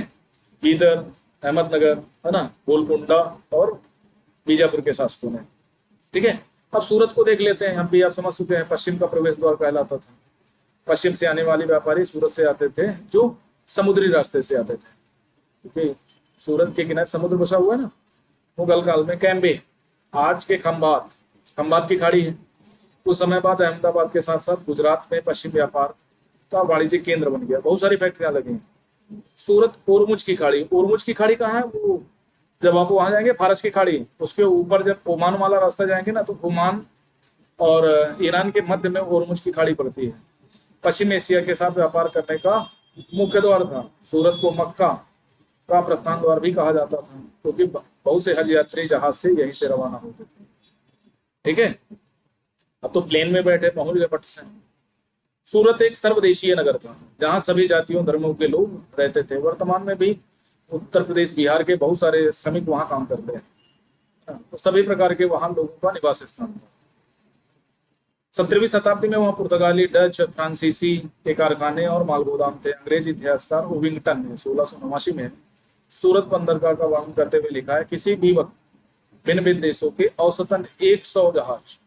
बीदर, अहमदनगर, है ना, गोलकुंडा और बीजापुर के शासकों ने। ठीक है, अब सूरत को देख लेते हैं। हम्पी आप समझ चुके हैं, पश्चिम का प्रवेश द्वार कहलाता था। पश्चिम से आने वाले व्यापारी सूरत से आते थे, जो समुद्री रास्ते से आते थे, क्योंकि सूरत के किनारे समुद्र बसा हुआ है ना। मुगल काल में कैम्बे, आज के खंभात, खंभात की खाड़ी है, कुछ समय बाद अहमदाबाद के साथ साथ गुजरात में पश्चिम व्यापार का वाणिज्य केंद्र बन गया। बहुत सारी फैक्ट्रियां लगी। सूरत, ओरमुज की खाड़ी, ओरमुज की खाड़ी कहाँ है? वो जब आप वहां जाएंगे, फारस की खाड़ी, उसके ऊपर जब ओमान वाला रास्ता जाएंगे ना, तो ओमान और ईरान के मध्य में ओरमुज की खाड़ी पड़ती है। पश्चिम एशिया के साथ व्यापार करने का मुख्य द्वार था। सूरत को मक्का का प्रस्थान द्वार भी कहा जाता था, क्योंकि बहुत से हज यात्री जहाज से यहीं से रवाना होते थे। ठीक है, अब तो प्लेन में बैठे पहुंच गए पट से। सूरत एक सर्वदेशीय नगर था, जहां सभी जातियों धर्मों के लोग रहते थे। वर्तमान में भी उत्तर प्रदेश, बिहार के बहुत सारे श्रमिक वहां काम करते हैं, तो सभी प्रकार के वहां लोगों का निवास स्थान था। 17वीं शताब्दी में वहां पुर्तगाली, डच, फ्रांसीसी के कारखाने और माल गोदाम थे। अंग्रेज इतिहासकार ओविंगटन ने 1689 में सूरत बंदरगाह का वर्णन करते हुए लिखा है, किसी भी वक्त भिन्न भिन्न देशों के औसतन 100 जहाज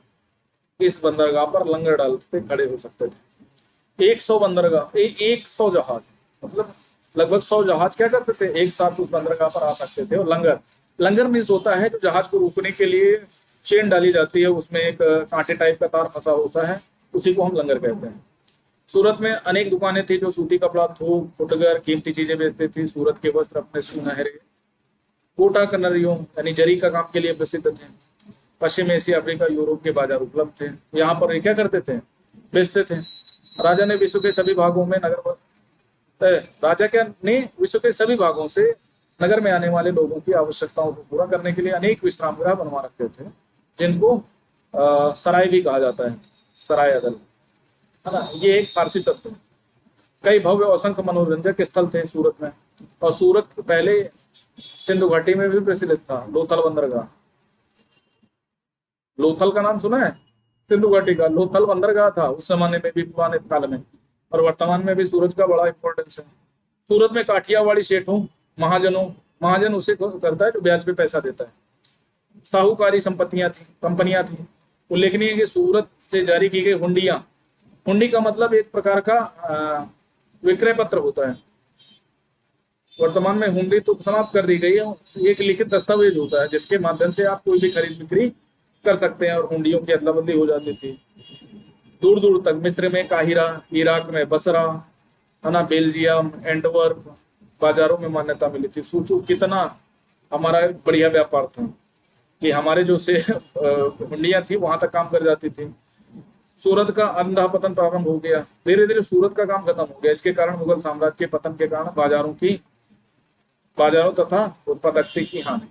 इस बंदरगाह पर लंगर डालते खड़े हो सकते थे। 100 बंदरगाह, 100 जहाज, मतलब लगभग 100 जहाज क्या करते थे, एक साथ उस बंदरगाह पर आ सकते थे। और लंगर, लंगर मीन्स होता है जो जहाज को रोकने के लिए चेन डाली जाती है, उसमें एक कांटे टाइप का तार फंसा होता है, उसी को हम लंगर कहते हैं। सूरत में अनेक दुकानें थी जो सूती कपड़ा, थोक, फुटकर, कीमती चीजें बेचती थी। सूरत के वस्त्र अपने सुनहरे कोटा कनरियों यानी जरी का काम के लिए प्रसिद्ध थे। पश्चिम एशिया, अफ्रीका, यूरोप के बाजार उपलब्ध थे। यहाँ पर ये क्या करते थे, बेचते थे। राजा ने विश्व के सभी भागों में विश्व के सभी भागों से नगर में आने वाले लोगों की आवश्यकताओं को पूरा करने के लिए अनेक विश्राम गृह बनवा रखे थे, जिनको सराय भी कहा जाता है, सराय अदल, है ना। ये एक फारसी शब्द है। कई भव्य असंख्य मनोरंजक स्थल थे सूरत में। और सूरत पहले सिंधु घाटी में भी प्रचलित था। लोथल बंदरगाह, लोथल का नाम सुना है? सिंधु घाटी का लोथल बंदरगाह था उस जमाने में भी, पुराने काल में। और वर्तमान में भी सूरत का बड़ा इंपॉर्टेंस है। सूरत में काठियावाड़ी सेठों, महाजनों, महाजन उसे करता है जो ब्याज पे पैसा देता है, साहूकारी संपत्तियां थी, कंपनियां थी। उल्लेखनीय है कि सूरत से जारी की गई हुंडियां, हुंडी का मतलब एक प्रकार का विक्रय पत्र होता है, वर्तमान में हुंडी तो समाप्त कर दी गई है। ये एक लिखित दस्तावेज होता है जिसके माध्यम से आप कोई भी खरीद बिक्री कर सकते हैं, और हुंडियों की अदला बदली हो जाती थी दूर दूर तक। मिस्र में काहिरा, इराक में बसरा, है ना, बेल्जियम, एंटवर्प बाजारों में मान्यता मिली थी। सोचो कितना हमारा बढ़िया व्यापार था कि हमारे जो से हुंडियां थी वहां तक काम कर जाती थी। सूरत का अंधा पतन प्रारंभ हो गया, धीरे धीरे सूरत का काम खत्म हो गया। इसके कारण मुगल साम्राज्य के पतन के कारण बाजारों तथा उत्पादकता की हानि।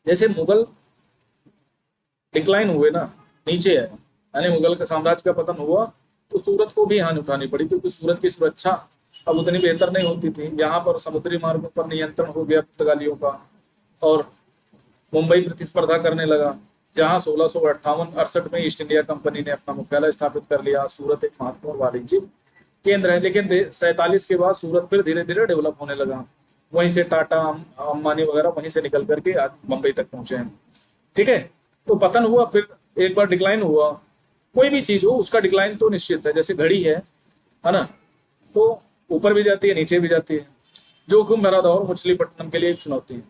जैसे मुगल डिक्लाइन हुए ना, नीचे है, यानी मुगल का साम्राज्य का पतन हुआ, तो सूरत को भी हानि उठानी पड़ी, क्योंकि सूरत की सुरक्षा अब उतनी बेहतर नहीं होती थी। यहाँ पर समुद्री मार्गों पर नियंत्रण हो गया पुर्तगालियों का, और मुंबई प्रतिस्पर्धा करने लगा। जहां 1658-68 में ईस्ट इंडिया कंपनी ने अपना मुख्यालय स्थापित कर लिया। सूरत एक महत्वपूर्ण वाणिज्यिक केंद्र है, लेकिन 47 के बाद सूरत फिर धीरे धीरे डेवलप होने लगा। वहीं से टाटा, अंबानी वगैरह वहीं से निकल करके आज मुंबई तक पहुंचे हैं। ठीक है, तो पतन हुआ, फिर एक बार डिक्लाइन हुआ। कोई भी चीज हो उसका डिक्लाइन तो निश्चित है। जैसे घड़ी है ना, तो ऊपर भी जाती है नीचे भी जाती है। जोखिम भरा दौर मछलीपट्टनम के लिए एक चुनौती है।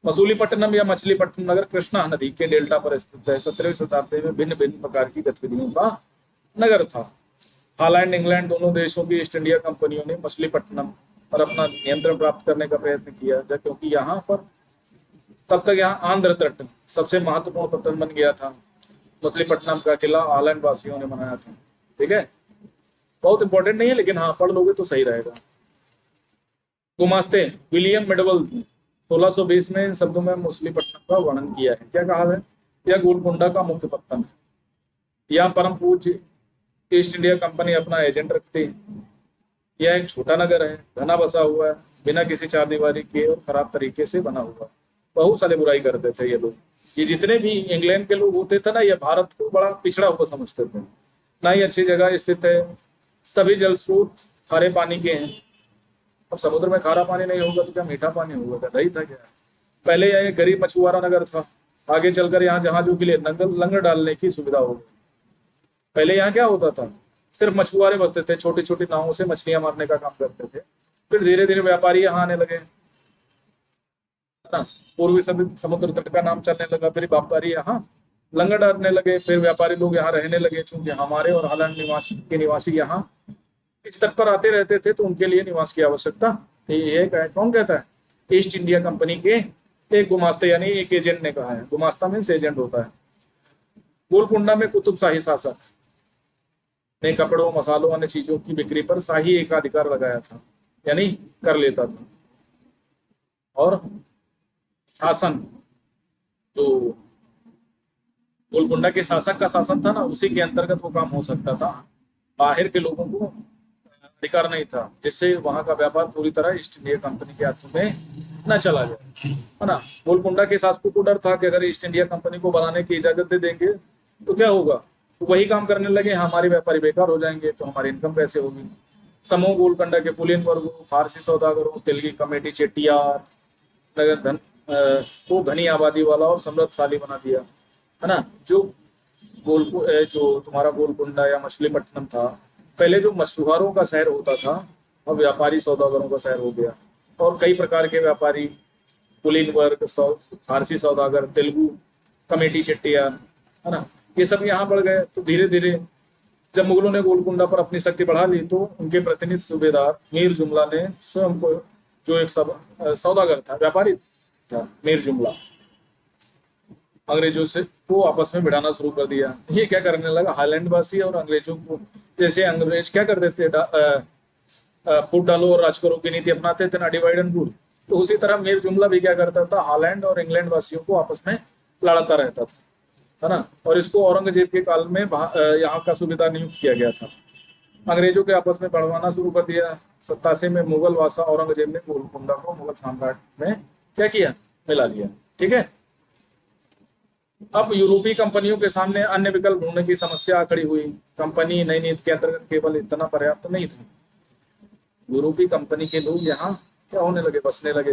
मसूलीपट्टनम या मछलीपट्टनम नगर कृष्णा नदी के डेल्टा पर स्थित है। 17वीं शताब्दी में भिन्न भिन्न प्रकार की गतिविधियों का नगर था। हालैंड, इंग्लैंड दोनों देशों की ईस्ट इंडिया कंपनियों ने मछलीपट्टनम पर अपना नियंत्रण प्राप्त करने का प्रयत्न किया, क्योंकि यहाँ पर तब तक यहाँ आंध्र तट सबसे महत्वपूर्ण पत्तन बन गया था। मछलीपट्टनम का किला हालैंड वासियों ने बनाया था। ठीक है, बहुत इंपॉर्टेंट नहीं है, लेकिन हाँ पढ़ लोगे तो सही रहेगा। गुमास्ते, विलियम मेडवल 1620 में इन शब्दों में मछलीपट्टनम का वर्णन किया है। क्या कहा है? यह गोलकुंडा का मुख्य पत्तन है। यह परम पूज्य ईस्ट इंडिया कंपनी अपना एजेंट रखती है। यह एक छोटा नगर है, घना बसा हुआ है, बिना किसी चार दीवारी के और खराब तरीके से बना हुआ। बहुत सारे बुराई करते थे ये लोग। ये जितने भी इंग्लैंड के लोग होते थे ना, ये भारत को बड़ा पिछड़ा हुआ समझते थे। ना ही अच्छी जगह स्थित है, सभी जल स्रोत खारे पानी के हैं। अब समुद्र में खारा पानी नहीं होगा तो क्या मीठा पानी होगा? क्या दही था क्या? पहले यह एक गरीब मछुआरा नगर था। आगे चलकर यहाँ जहाजों के लिए लंगर डालने की सुविधा होगी। पहले यहाँ क्या होता था? सिर्फ मछुआरे बसते थे, छोटी छोटी नावों से मछलियां मारने का काम करते थे। फिर धीरे धीरे व्यापारी यहाँ आने लगे, है ना। पूर्वी समुद्र तट का नाम चलने लगा, फिर व्यापारी यहाँ लंगर डालने लगे, फिर व्यापारी लोग यहाँ रहने लगे। चूंकि हमारे और हालैंड निवासी यहाँ इस तट पर आते रहते थे, तो उनके लिए निवास की आवश्यकता थी। ये कौन कहता है? ईस्ट इंडिया कंपनी के एक गुमास्ते यानी एक एजेंट ने कहा है। गुमास्ता मीन्स एजेंट होता है। गोलकुंडा में कुतुब शाही शासक ने कपड़ों, मसालों, अन्य चीजों की बिक्री पर शाही एकाधिकार लगाया था, यानी कर लेता था। और शासन, जो गोलकुंडा के शासक का शासन था ना, उसी के अंतर्गत वो काम हो सकता था। बाहर के लोगों को अधिकार नहीं था, जिससे वहां का व्यापार पूरी तरह ईस्ट इंडिया कंपनी के हाथों में न चला जाए, है ना। गोलकुंडा के शासकों को डर था कि अगर ईस्ट इंडिया कंपनी को बनाने की इजाजत दे देंगे तो क्या होगा? तो वही काम करने लगे, हमारे व्यापारी बेकार हो जाएंगे, तो हमारी इनकम कैसे होगी? समूह गोलकुंडा के कुलीन वर्गों, फारसी सौदागरों, तेलगी कमेटी, चेट्टियार नगर को घनी आबादी वाला और समृद्धशाली बना दिया, है ना। जो तुम्हारा गोलकुंडा या मछलीपट्टनम था, पहले जो मछुआरों का शहर होता था, अब व्यापारी सौदागरों का शहर हो गया। और कई प्रकार के व्यापारी, कुलीन वर्ग, फारसी सौदागर, तेलुगु कमेटी, चेट्टियार, है ना, ये सब यहाँ बढ़ गए। तो धीरे धीरे जब मुगलों ने गोलकुंडा पर अपनी शक्ति बढ़ा ली, तो उनके प्रतिनिधि सूबेदार मीर जुमला ने स्वयं को, जो एक सौदागर था, व्यापारी था, मीर जुमला, अंग्रेजों से को आपस में भिड़ाना शुरू कर दिया। ये क्या करने लगा? हाईलैंड वासी और अंग्रेजों को, जैसे अंग्रेज क्या करते थे, फूट डालो और राज करो की नीति अपनाते थे ना, डिवाइड एंड रूल, तो उसी तरह मीर जुमला भी क्या करता था? हालैंड और इंग्लैंड वासियों को आपस में लड़ाता रहता था, है ना। और इसको औरंगजेब के काल में यहाँ का सूबेदार नियुक्त किया गया था। अंग्रेजों के आपस में बढ़वाना शुरू कर दिया। 87 में मुगल वासा औरंगजेब ने गोलकुंडा को मुगल साम्राज्य में क्या किया? मिला लिया। ठीक है, अब यूरोपीय कंपनियों के सामने अन्य विकल्प ढूंढने की समस्या खड़ी हुई। कंपनी नई नीति के अंतर्गत केवल इतना पर्याप्त नहीं था। यूरोपीय कंपनी के लोग यहाँ क्या होने लगे? बसने लगे।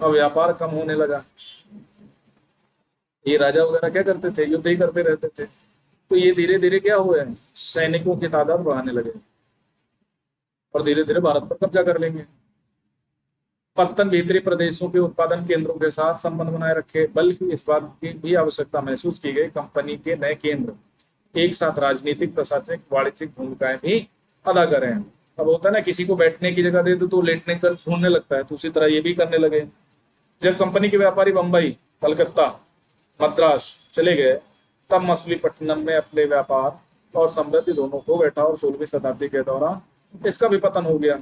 अब व्यापार कम होने लगा। ये राजा वगैरह क्या करते थे? युद्ध ही करते रहते थे। तो ये धीरे धीरे क्या हुआ है? सैनिकों की तादाद बढ़ाने लगे और धीरे धीरे भारत पर कब्जा कर लेंगे। पत्तन भीतरी प्रदेशों के उत्पादन केंद्रों के साथ संबंध बनाए रखे, बल्कि इस बात की भी आवश्यकता महसूस की गई कंपनी के नए केंद्र एक साथ राजनीतिक, प्रशासनिक, वाणिज्यिक भूमिकाएं भी अदा करें। अब होता है ना, किसी को बैठने की जगह दे दो तो लेटने कर ढूंढने लगता है, तो उसी तरह ये भी करने लगे। जब कंपनी के व्यापारी बंबई, कलकत्ता, मद्रास चले गए, तब मछलीपट्टनम में अपने व्यापार और समृद्धि दोनों को बैठा और 16वीं शताब्दी के दौरान इसका भी पतन हो गया।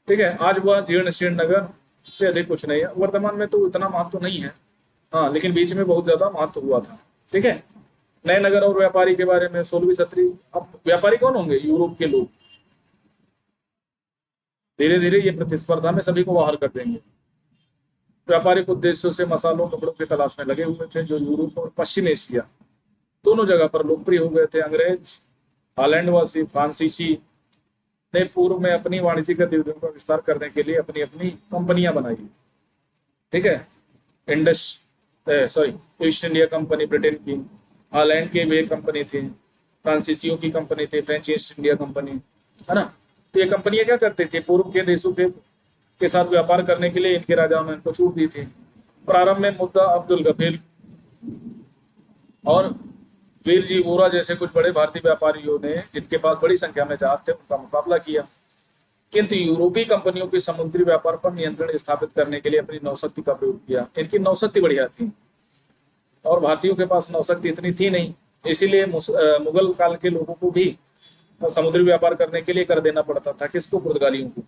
ठीक है, आज वह जीर्ण शीर्ण नगर से अधिक कुछ नहीं है। वर्तमान में तो इतना महत्व नहीं है, हाँ, लेकिन बीच में बहुत ज्यादा महत्व हुआ था। ठीक है, नए नगर और व्यापारी के बारे में 16वीं सदी। अब व्यापारी कौन होंगे? यूरोप के लोग। धीरे धीरे ये प्रतिस्पर्धा में सभी को बाहर कर देंगे। व्यापारिक उद्देश्यों से मसालों, कपड़ों की तलाश में लगे हुए थे, जो यूरोप और पश्चिम एशिया दोनों जगह पर लोकप्रिय हो गए थे। अंग्रेज, हॉलैंडवासी, फ्रांसीसी ने पूर्व में अपनी वाणिज्यिक गतिविधियों का विस्तार करने के लिए अपनी अपनी कंपनियां बनाई। ठीक है, Indus sorry east India company Britain की, हॉलैंड की भी एक कंपनी थी, फ्रांसीसियों की कंपनी थी फ्रेंच ईस्ट इंडिया कंपनी, है ना। तो ये कंपनियां क्या करती थी? पूर्व के देशों के साथ व्यापार करने के लिए इनके राजाओं ने इनको छूट दी थी। प्रारंभ में मुद्दा अब्दुल गफीर और वीर जी वोरा जैसे कुछ बड़े भारतीय व्यापारियों ने, जिनके पास बड़ी संख्या में जहाज थे, उनका मुकाबला किया। किंतु यूरोपीय कंपनियों के समुद्री व्यापार पर नियंत्रण स्थापित करने के लिए अपनी नौशक्ति का प्रयोग किया। इनकी नौशक्ति बढ़िया थी और भारतीयों के पास नौशक्ति इतनी थी नहीं, इसीलिए मुगल काल के लोगों को भी समुद्री व्यापार करने के लिए कर देना पड़ता था। किसको? पुर्तगालियों को।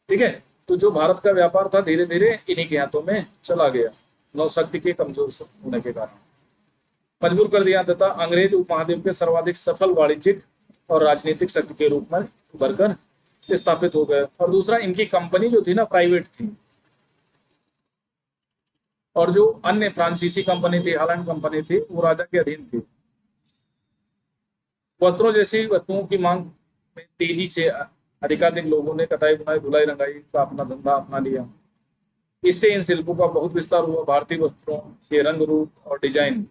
ठीक है, तो जो भारत का व्यापार था धीरे धीरे इन्हीं के हाथों में चला गया, नौशक्ति के कमजोर होने के कारण मजबूर कर दिया तथा अंग्रेज उपमहाद्वीप के सर्वाधिक सफल वाणिज्यिक और राजनीतिक शक्ति के रूप में उभर कर स्थापित हो गए। और दूसरा, इनकी कंपनी जो थी ना, प्राइवेट थी, और जो अन्य फ्रांसीसी कंपनी थी, हॉलैंड कंपनी थी, वो राजा के अधीन थी। वस्त्रों जैसी वस्तुओं की मांग में तेजी से अधिकाधिक लोगों ने कताई बुनाई, धुलाई, रंगाई का अपना धंधा अपना लिया। इससे इन शिल्पों का बहुत विस्तार हुआ। भारतीय वस्त्रों के रंग, रूप और डिजाइन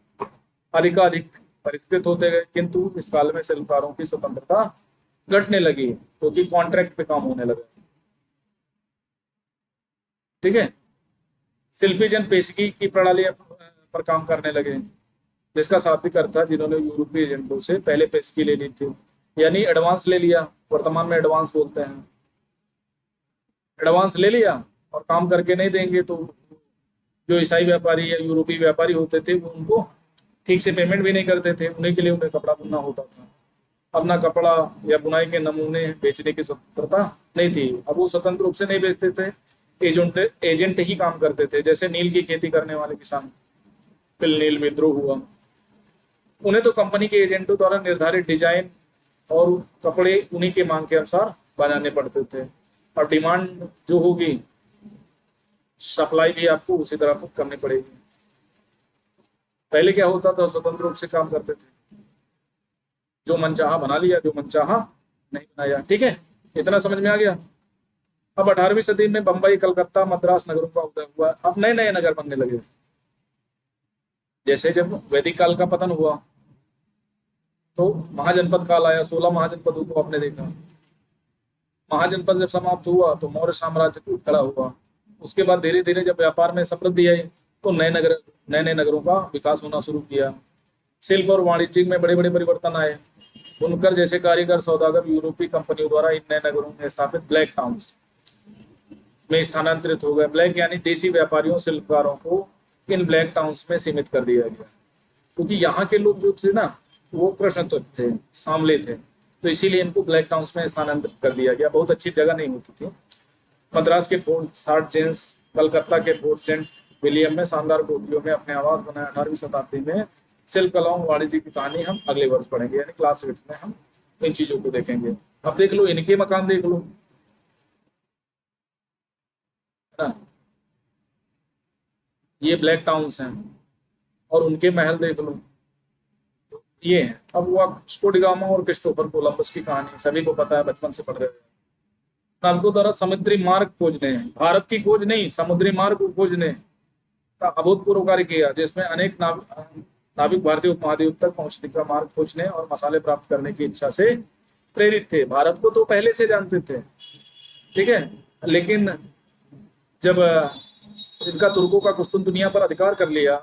अधिकाधिक परिष्कृत होते गए, किंतु इस काल में शिल्पकारों की स्वतंत्रता घटने लगी क्योंकि कॉन्ट्रैक्ट पे काम होने लगा। ठीक है, शिल्पी जन पेशगी की प्रणाली पर काम करने लगे, जिसका शाब्दिक अर्थ था जिन्होंने यूरोपीय एजेंटों से पहले पेशगी ले ली थी, यानी एडवांस ले लिया। वर्तमान में एडवांस बोलते हैं। एडवांस ले लिया और काम करके नहीं देंगे तो जो ईसाई व्यापारी या यूरोपीय व्यापारी होते थे वो उनको ठीक से पेमेंट भी नहीं करते थे। उन्हीं के लिए उन्हें कपड़ा बुनना होता था। अपना कपड़ा या बुनाई के नमूने बेचने की स्वतंत्रता नहीं थी। अब वो स्वतंत्र रूप से नहीं बेचते थे, एजेंट ही काम करते थे। जैसे नील की खेती करने वाले किसान, फिल नील विद्रोह हुआ, उन्हें तो कंपनी के एजेंटों द्वारा निर्धारित डिजाइन और कपड़े उन्हीं के मांग के अनुसार बनाने पड़ते थे। और डिमांड जो होगी, सप्लाई भी आपको उसी तरह करनी पड़ेगी। पहले क्या होता था? स्वतंत्र रूप से काम करते थे, जो मनचाहा बना लिया, जो मनचाहा नहीं बनाया। ठीक है, इतना समझ में आ गया। अब 18वीं सदी में बंबई, कलकत्ता, मद्रास नगरों का उदय हुआ। अब नए नए नगर बनने लगे। जैसे जब वैदिक काल का पतन हुआ तो महाजनपद काल आया, 16 महाजनपदों को आपने देखा। महाजनपद जब समाप्त हुआ तो मौर्य साम्राज्य खड़ा हुआ। उसके बाद धीरे धीरे जब व्यापार में समृद्धि आई तो नए नए नगरों का विकास होना शुरू किया। शिल्प और वाणिज्य में बड़े बड़े परिवर्तन आए। बुनकर जैसे कारीगर, सौदागर यूरोपीय कंपनियों द्वारा इन नए नगरों में स्थापित ब्लैक टाउन्स में स्थानांतरित हो गए। ब्लैक यानी देसी व्यापारियों, शिल्पकारों को इन ब्लैक टाउन्स में सीमित कर दिया गया, क्योंकि यहाँ के लोग जो थे ना, वो कृष्ण थे, सांवले थे, तो इसीलिए इनको ब्लैक टाउन्स में स्थानांतरित कर दिया गया। बहुत अच्छी जगह नहीं होती थी। मद्रास के फोर्ट सार्ट जेम्स, कलकत्ता के फोर्ट सेंट विलियम में शानदार कोठरियों में अपने आवास बनाए। 18वीं शताब्दी में शिल्प कलाओं, वाणिज्य की कहानी हम अगले वर्ष पढ़ेंगे, यानी क्लास 8 में हम इन चीजों को देखेंगे। अब देख लो, इनके मकान देख लो, है ना, ये ब्लैक टाउन्स हैं, और उनके महल देख लो, ये है। अब वास्को डी गामा और क्रिस्टोफर कोलंबस की कहानी सभी को पता है, बचपन से पढ़ रहे हैं। नाविकों द्वारा समुद्री मार्ग खोजने, भारत की खोज नहीं, समुद्री मार्ग को खोजने का अभूतपूर्व कार्य किया, जिसमें अनेक नाविक भारतीय उपमहाद्वीप तक पहुंचने का मार्ग खोजने और मसाले प्राप्त करने की इच्छा से प्रेरित थे। भारत को तो पहले से जानते थे, ठीक है, लेकिन जब इनका तुर्कों का कुस्तुनतुनिया पर अधिकार कर लिया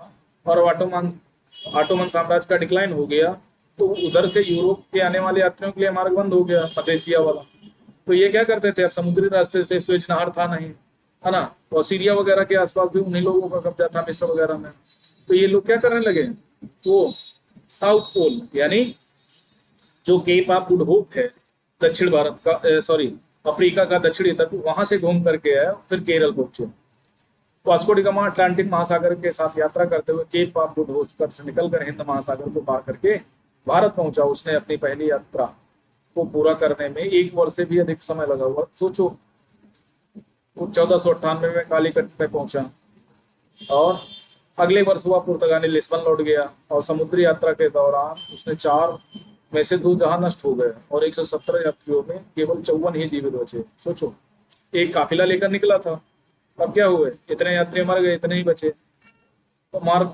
और ऑटोमन साम्राज्य का डिक्लाइन हो गया, तो उधर से यूरोप के आने वाले यात्रियों के लिए मार्ग बंद हो गया, मध्य एशिया वाला। तो ये क्या करते थे, अब समुद्री रास्ते थे, स्वेज नहर था नहीं, है ना, और सीरिया वगैरह के आसपास भी उन्हीं लोगों का कब्जा था, मिस्र वगैरह में। तो ये लोग क्या करने लगे, वो साउथ पोल यानी जो केप ऑफ गुड होप है, दक्षिण भारत का, सॉरी अफ्रीका का दक्षिणी तट, वहां से घूम करके आया, फिर केरल पहुंचे। वास्को डी गामा अटलांटिक महासागर के साथ यात्रा करते हुए केप ऑफ गुड होप से निकलकर हिंद महासागर को पार करके भारत पहुंचा। उसने अपनी पहली यात्रा को पूरा करने में 1 वर्ष से भी अधिक समय लगा हुआ। सोचो, वो 1498 में कालीकट में पहुंचा और अगले वर्ष वह पुर्तगाली लिस्बन लौट गया, और समुद्री यात्रा के दौरान उसने 4 में से 2 जहाज नष्ट हो गए और 117 यात्रियों में केवल 54 ही जीवित बचे। सोचो, एक काफिला लेकर निकला था, अब क्या हुए, इतने यात्री मर गए, इतने ही बचे। तो मार्ग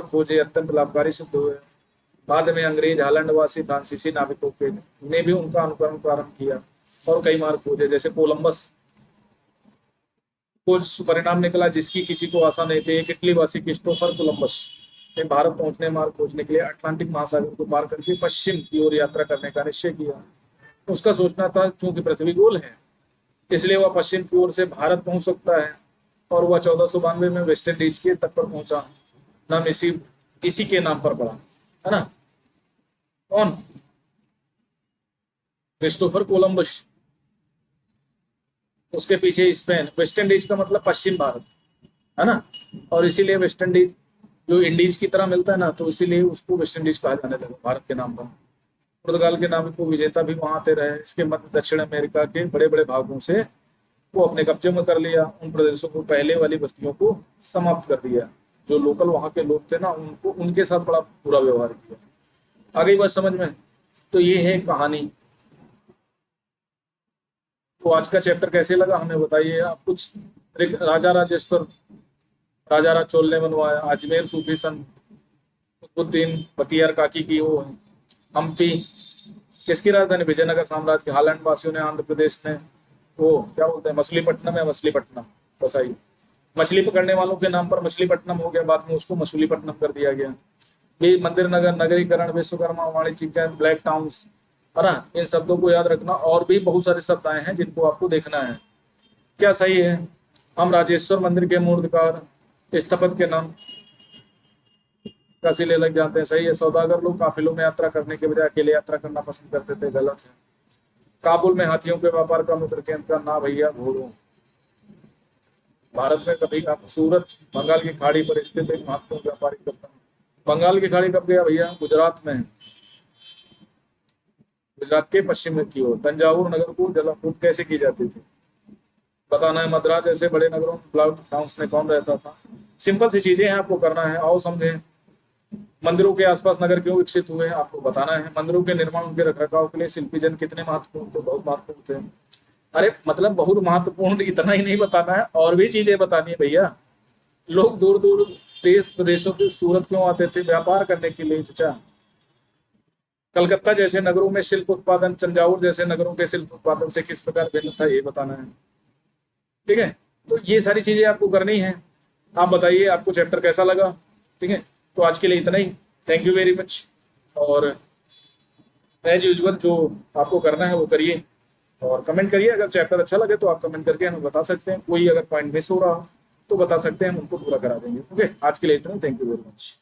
खोजे अत्यंत लाभकारी सिद्ध हुए। बाद में अंग्रेज, हालैंडवासी, फ्रांसीसी नाविकों के ने भी उनका अनुकरण प्रारंभ किया और कई मार्ग खोजे, जैसे कोलंबस को परिणाम निकला जिसकी किसी को आशा नहीं थी। एक इटली वासी क्रिस्टोफर कोलंबस ने भारत पहुंचने, मार्ग खोजने के लिए अटलांटिक महासागर को पार करके पश्चिम की ओर यात्रा करने का निश्चय किया। उसका सोचना था, चूंकि पृथ्वी गोल है, इसलिए वह पश्चिम की ओर से भारत पहुंच सकता है, और वह 1492 में वेस्ट इंडीज के तट पर पहुंचा। नाम इसी के नाम पर पड़ा, है ना, कौन, क्रिस्टोफर कोलंबस। उसके पीछे स्पेन, वेस्ट इंडीज का मतलब पश्चिम भारत, है ना, और इसीलिए वेस्ट इंडीज जो इंडीज की तरह मिलता है ना, तो इसीलिए उसको वेस्ट इंडीज कहा जाने लगा भारत के नाम पर। पुर्तगाल के नाम को विजेता भी वहां आते रहे। इसके मध्य दक्षिण अमेरिका के बड़े बड़े भागों से वो अपने कब्जे में कर लिया। उन प्रदेशों को, पहले वाली बस्तियों को समाप्त कर दिया। जो लोकल वहां के लोग थे ना, उनको, उनके साथ बड़ा बुरा व्यवहार किया। आ गई बात समझ में? तो ये है कहानी। तो आज का चैप्टर कैसे लगा हमें बताइए आप कुछ। राजा राजेश्वर, राजा चोल ने बनवाया। अजमेर सूफी संत कुतुबुद्दीन बख्तियार काकी की वो है। हम्पी किसकी राजधानी, विजयनगर साम्राज्य के। हालैंड वासियों ने आंध्र प्रदेश में वो क्या बोलते हैं, मछलीपट्टनम या मछलीपट्टनम बसाई। मछली पकड़ने वालों के नाम पर मछलीपट्टनम हो गया, बाद में उसको मछलीपट्टनम कर दिया गया। ये मंदिर नगर, नगरीकरण, विश्वकर्मा, वाणिज्यिक, ब्लैक टाउन्स, है ना, इन शब्दों को याद रखना। और भी बहुत सारे शब्द आए हैं जिनको आपको देखना है। क्या सही है? हम राजेश्वर मंदिर के मूर्तिकार स्थपति के नाम काशी ले लग जाते हैं। सही है। सौदागर लोग काफिलों में यात्रा करने के बजाय अकेले यात्रा करना पसंद करते थे। गलत है। काबुल में हाथियों के व्यापार का मुख्य केंद्र ना भैया, घोड़ों। भारत में कभी आप सूरत बंगाल की खाड़ी पर स्थित एक महत्वपूर्ण व्यापारिक गंतव्य। बंगाल की खाड़ी कब गया भैया? गुजरात में। गुजरात के पश्चिम की ओर। तंजावुर नगर को जलापूर्ति कैसे की जाती थी? बताना है। मद्रास जैसे बड़े नगरों में ब्लॉक टाउन्स में कौन रहता था? सिंपल सी चीजें हैं, आपको करना है। आओ समझें। मंदिरों के आसपास नगर क्यों विकसित हुए, आपको बताना है। मंदिरों के निर्माण, उनके रखरखाव के लिए शिल्पी जन कितने महत्वपूर्ण थे? बहुत महत्वपूर्ण थे। अरे मतलब बहुत महत्वपूर्ण, इतना ही नहीं बताना है, और भी चीजें बतानी है भैया। लोग दूर दूर देश प्रदेशों के सूरत क्यों आते थे? व्यापार करने के लिए चचा। कलकत्ता जैसे नगरों में शिल्प उत्पादन, तंजावुर जैसे नगरों के शिल्प उत्पादन से किस प्रकार भिन्न था, ये बताना है। ठीक है, तो ये सारी चीजें आपको करनी है। आप बताइए आपको चैप्टर कैसा लगा। ठीक है, तो आज के लिए इतना ही। Thank you very much. और एज यूजुअल जो आपको करना है वो करिए, और कमेंट करिए। अगर चैप्टर अच्छा लगे तो आप कमेंट करके हमें बता सकते हैं। कोई अगर पॉइंट मिस हो रहा हो तो बता सकते हैं, हम उनको पूरा करा देंगे। ओके, आज के लिए इतना ही। Thank you very much.